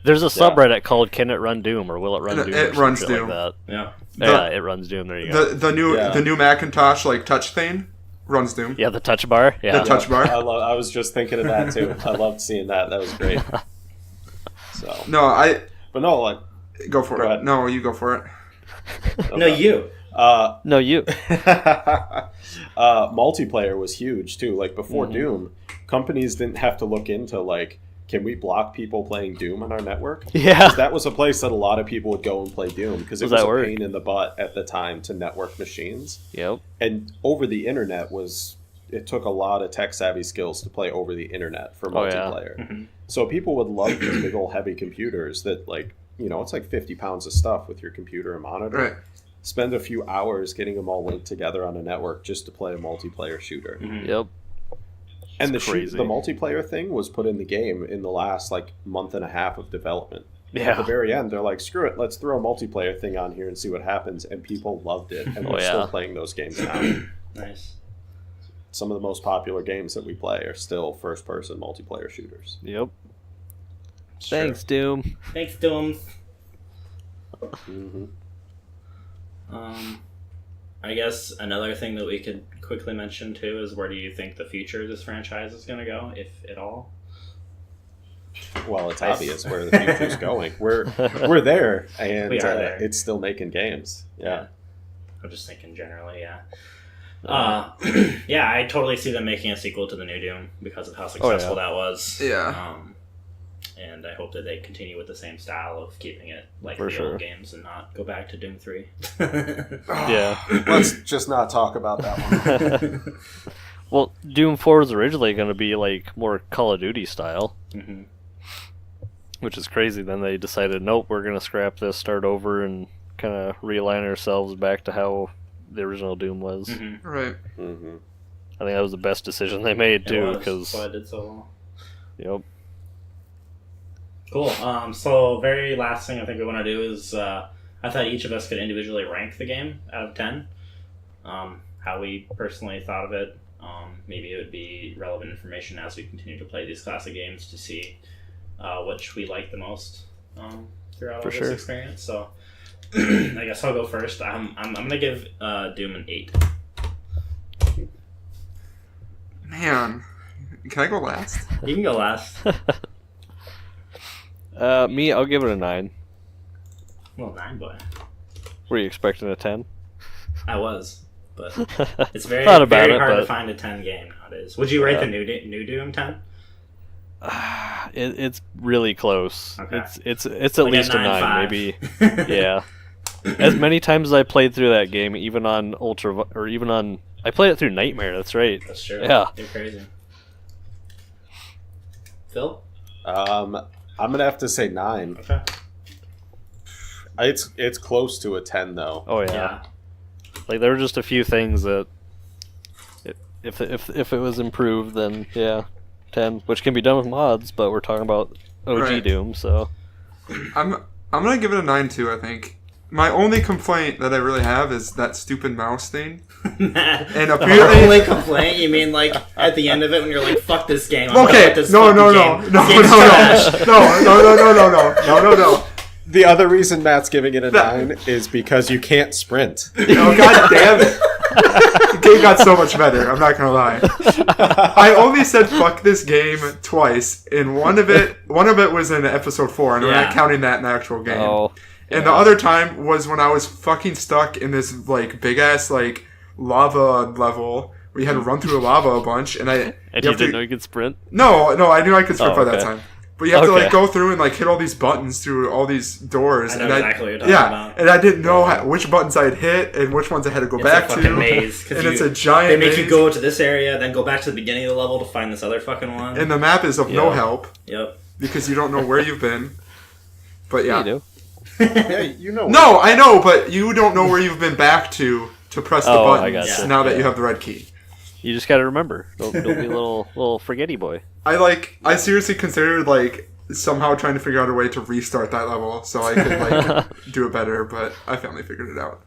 There's a subreddit called "Can it run Doom?" or "Will it run It Doom?" or some runs shit Doom. Like that. Yeah. Yeah, it runs Doom. There you go. the new Yeah. the new Macintosh like touch thing runs Doom. Yeah, the touch bar. Yeah, The touch bar. I was just thinking of that too. I loved seeing that. That was great. So, No, I but no, like, go for Go it. ahead. No, you go for it. No, you. no, you. Multiplayer was huge too. Like before Doom, companies didn't have to look into like, can we block people playing Doom on our network? Yeah. That was a place that a lot of people would go and play Doom because it Does was that a work? pain in the butt at the time to network machines. Yep. And over the internet it took a lot of tech savvy skills to play over the internet for Oh, yeah. multiplayer. So people would love these big old heavy computers that it's like 50 pounds of stuff with your computer and monitor. Right. Spend a few hours getting them all linked together on a network just to play a multiplayer shooter. Yep. And the It's crazy. the multiplayer thing was put in the game in the last like month and a half of development. At Yeah. the very end, they're like, "Screw it, let's throw a multiplayer thing on here and see what happens." And people loved it, and Oh, we're yeah. still playing those games now. Nice. Some of the most popular games that we play are still first-person multiplayer shooters. Yep. Sure. Thanks, Doom. Thanks, Doom. hmm I guess another thing that we could quickly mention too is where do you think the future of this franchise is going to go, if at all? Well, it's obvious where the future's going. We're there, and We are there. it's still making games. Yeah. I'm just thinking generally, yeah. Yeah, I totally see them making a sequel to the new Doom because of how successful that was. Yeah. And I hope that they continue with the same style of keeping it like For the sure. old games and not go back to Doom 3. Yeah. Let's just not talk about that one. Well, Doom 4 was originally going to be like more Call of Duty style, hmm which is crazy. Then they decided, nope, we're going to scrap this, start over, and kind of realign ourselves back to how the original Doom was. hmm Right. hmm I think that was the best decision they made too, That's because why I did so well. yep. Cool. So very last thing I think we want to do is I thought each of us could individually rank the game out of 10. How we personally thought of it. Maybe it would be relevant information as we continue to play these classic games to see which we like the most throughout For all this sure. experience. So I guess I'll go first. I'm gonna give Doom an 8. Man, can I go last? You can go last. Me, I'll give it a 9. Well, 9 boy. Were you expecting a 10? I was, but it's very Thought about very it, hard to but- find a 10 game nowadays. Would you rate Yeah. the new Doom 10? It's really close. Okay. It's at least a 9, 9.5. maybe. Yeah. As many times as I played through that game, even on I played it through Nightmare. That's right. That's true. Yeah. You're crazy. Phil? I'm gonna have to say 9. Okay. It's close to a 10 though. Oh yeah. Yeah. Like there were just a few things that, if it was improved, then yeah, 10, which can be done with mods. But we're talking about OG Right. Doom, so I'm gonna give it a 9 too. I think my only complaint that I really have is that stupid mouse thing. Matt, And your apparently- only complaint? You mean like at the end of it when you're like, "Fuck this game"? I'm done Okay, with this no, fucking no, game. no, no, This game's no, trash." no. The other reason Matt's giving it a That- 9 is because you can't sprint. Oh, god damn it. The game got so much better, I'm not gonna lie. I only said fuck this game twice, and one of it was in episode 4, and we're Yeah. not counting that in the actual game. oh And the other time was when I was fucking stuck in this like big ass like lava level where you had to run through the lava a bunch, and and you you have didn't to- know you could sprint. No, I knew I could sprint Oh, by that okay. time. But you have to Okay. like go through and like hit all these buttons through all these doors. I know and exactly what you're talking yeah, about. and I didn't know which buttons I'd hit and which ones I had to go It's back a to. fucking maze. 'cause And you- it's a giant They make you maze. go to this area, then go back to the beginning of the level to find this other fucking one. And the map is of no Yeah. help Yep. because you don't know where you've been. But yeah. You do. Yeah, you know. No, I know, but you don't know where you've been back to press the Oh, I buttons gotcha. now that you Yeah. have the red key. You just got to remember. Don't be a little forgetty boy. I seriously considered like somehow trying to figure out a way to restart that level so I could like do it better, but I finally figured it out.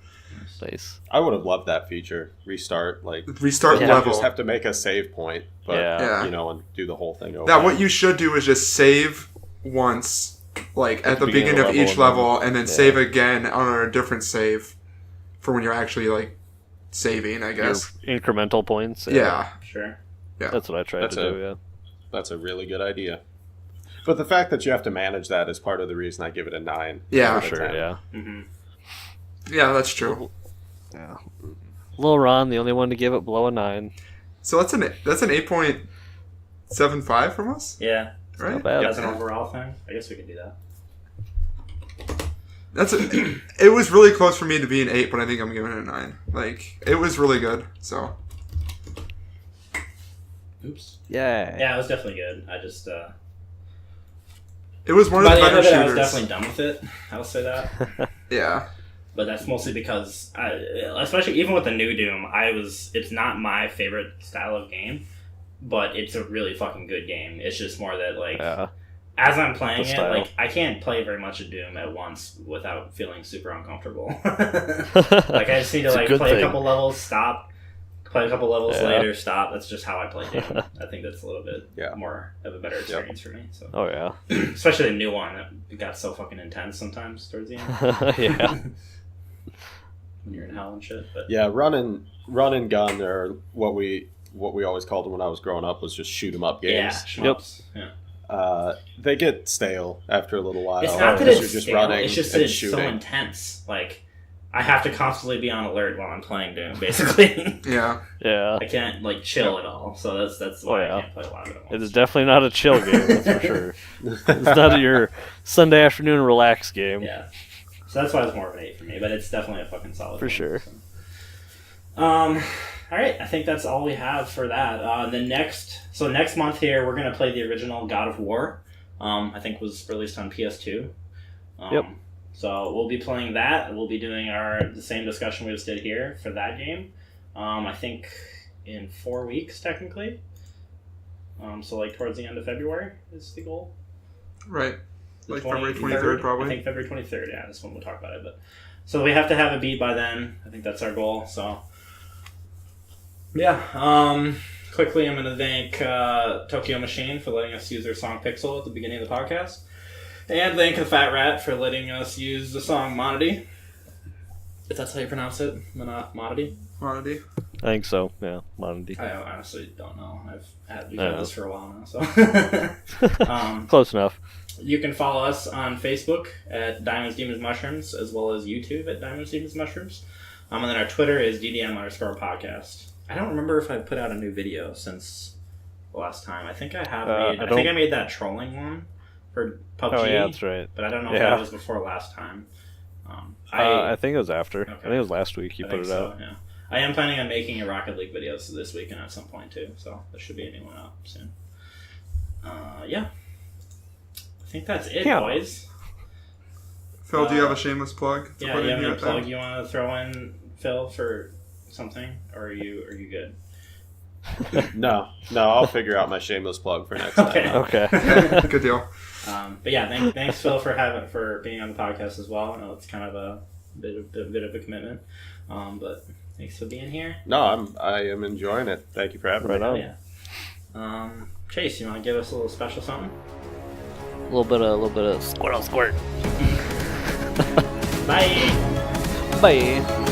Nice. I would have loved that feature. Restart, like Restart Yeah. level. just have to make a save point, but Yeah. and do the whole thing over. Now what you should do is just save once, like at the beginning of each level, and then save again on a different save for when you're actually like saving, I Your guess. incremental points. Yeah. Sure. That's what I tried That's to a- do. Yeah. That's a really good idea. But the fact that you have to manage that is part of the reason I give it a 9. Yeah. out of For sure. 10. Yeah. Mm-hmm. Yeah, that's true. Lil Ron, the only one to give it below a 9. So that's an 8.75 from us, Yeah. right? Not bad. That's an overall thing. I guess we could do that. It was really close for me to be an 8, but I think I'm giving it a 9. Like, it was really good, so. Oops. Yeah. Yeah, it was definitely good. I just It was one of by the the end better of it, I was shooters. definitely done with it. I'll say that. Yeah. But that's mostly because, especially even with the new Doom, it's not my favorite style of game, but it's a really fucking good game. It's just more that, like, Yeah. as I'm playing The it, style. like, I can't play very much of Doom at once without feeling super uncomfortable. Like, I just need to, It's a like, good play thing. a couple levels, stop, play a couple levels Yeah. later, stop. That's just how I play Doom. I think that's a little bit Yeah. more of a better experience for me. So, Oh yeah. especially the new one, it got so fucking intense sometimes towards the end. Yeah. When you're in hell and shit. But Yeah, run and gun, or what we always called them when I was growing up was just shoot 'em up yeah, games. shmups. Yeah. They get stale after a little while. It's not that because it's you're just stale, running it's just that and it's so shooting. intense. Like, I have to constantly be on alert while I'm playing Doom, basically. Yeah. Yeah. I can't, like, chill at all. So that's why yeah. I can't play a lot of it at It once. is definitely not a chill game, that's for sure. It's not your Sunday afternoon relax game. Yeah. So that's why it's more of an 8 for me, but it's definitely a fucking solid For game, sure. so. Alright, I think that's all we have for that. Next month here, we're going to play the original God of War. I think was released on PS2. Yep. So we'll be playing that. We'll be doing the same discussion we just did here for that game. I think in 4 weeks, technically. So like towards the end of February is the goal. Right. The Like February 23rd, probably. I think February 23rd, yeah, that's when we'll talk about it. But so we have to have it beat by then. I think that's our goal. So yeah. Quickly, I'm going to thank Tokyo Machine for letting us use their song Pixel at the beginning of the podcast, and thank the Fat Rat for letting us use the song Monody. If that's how you pronounce it, Monody. Quantity. I think so. Yeah. Monody. I honestly don't know. I've had No. this for a while now, so. Close enough. You can follow us on Facebook at Diamonds, Demons, Mushrooms, as well as YouTube at Diamonds, Demons, Mushrooms. And then our Twitter is DDM_podcast. I don't remember if I put out a new video since the last time. I think I have made. I think I made that trolling one for PUBG. Oh yeah, that's right. But I don't know if that was before last time. I think it was after. Okay. I think it was last week you put it out. Yeah. I am planning on making a Rocket League video this weekend at some point too, so there should be a new one out soon. Yeah. I think that's it, boys. Phil, do you have a shameless plug to put you in have here? a plug you want to throw in, Phil, for something, or are you good? No, I'll figure out my shameless plug for next time. Okay. Good deal. But yeah, thanks Phil for being on the podcast as well. I know it's kind of a bit of a commitment, but thanks for being here. No, I am enjoying it. Thank you for having me. on. Yeah. Chase, you want to give us a little special something? A little bit of squirt. Bye. Bye.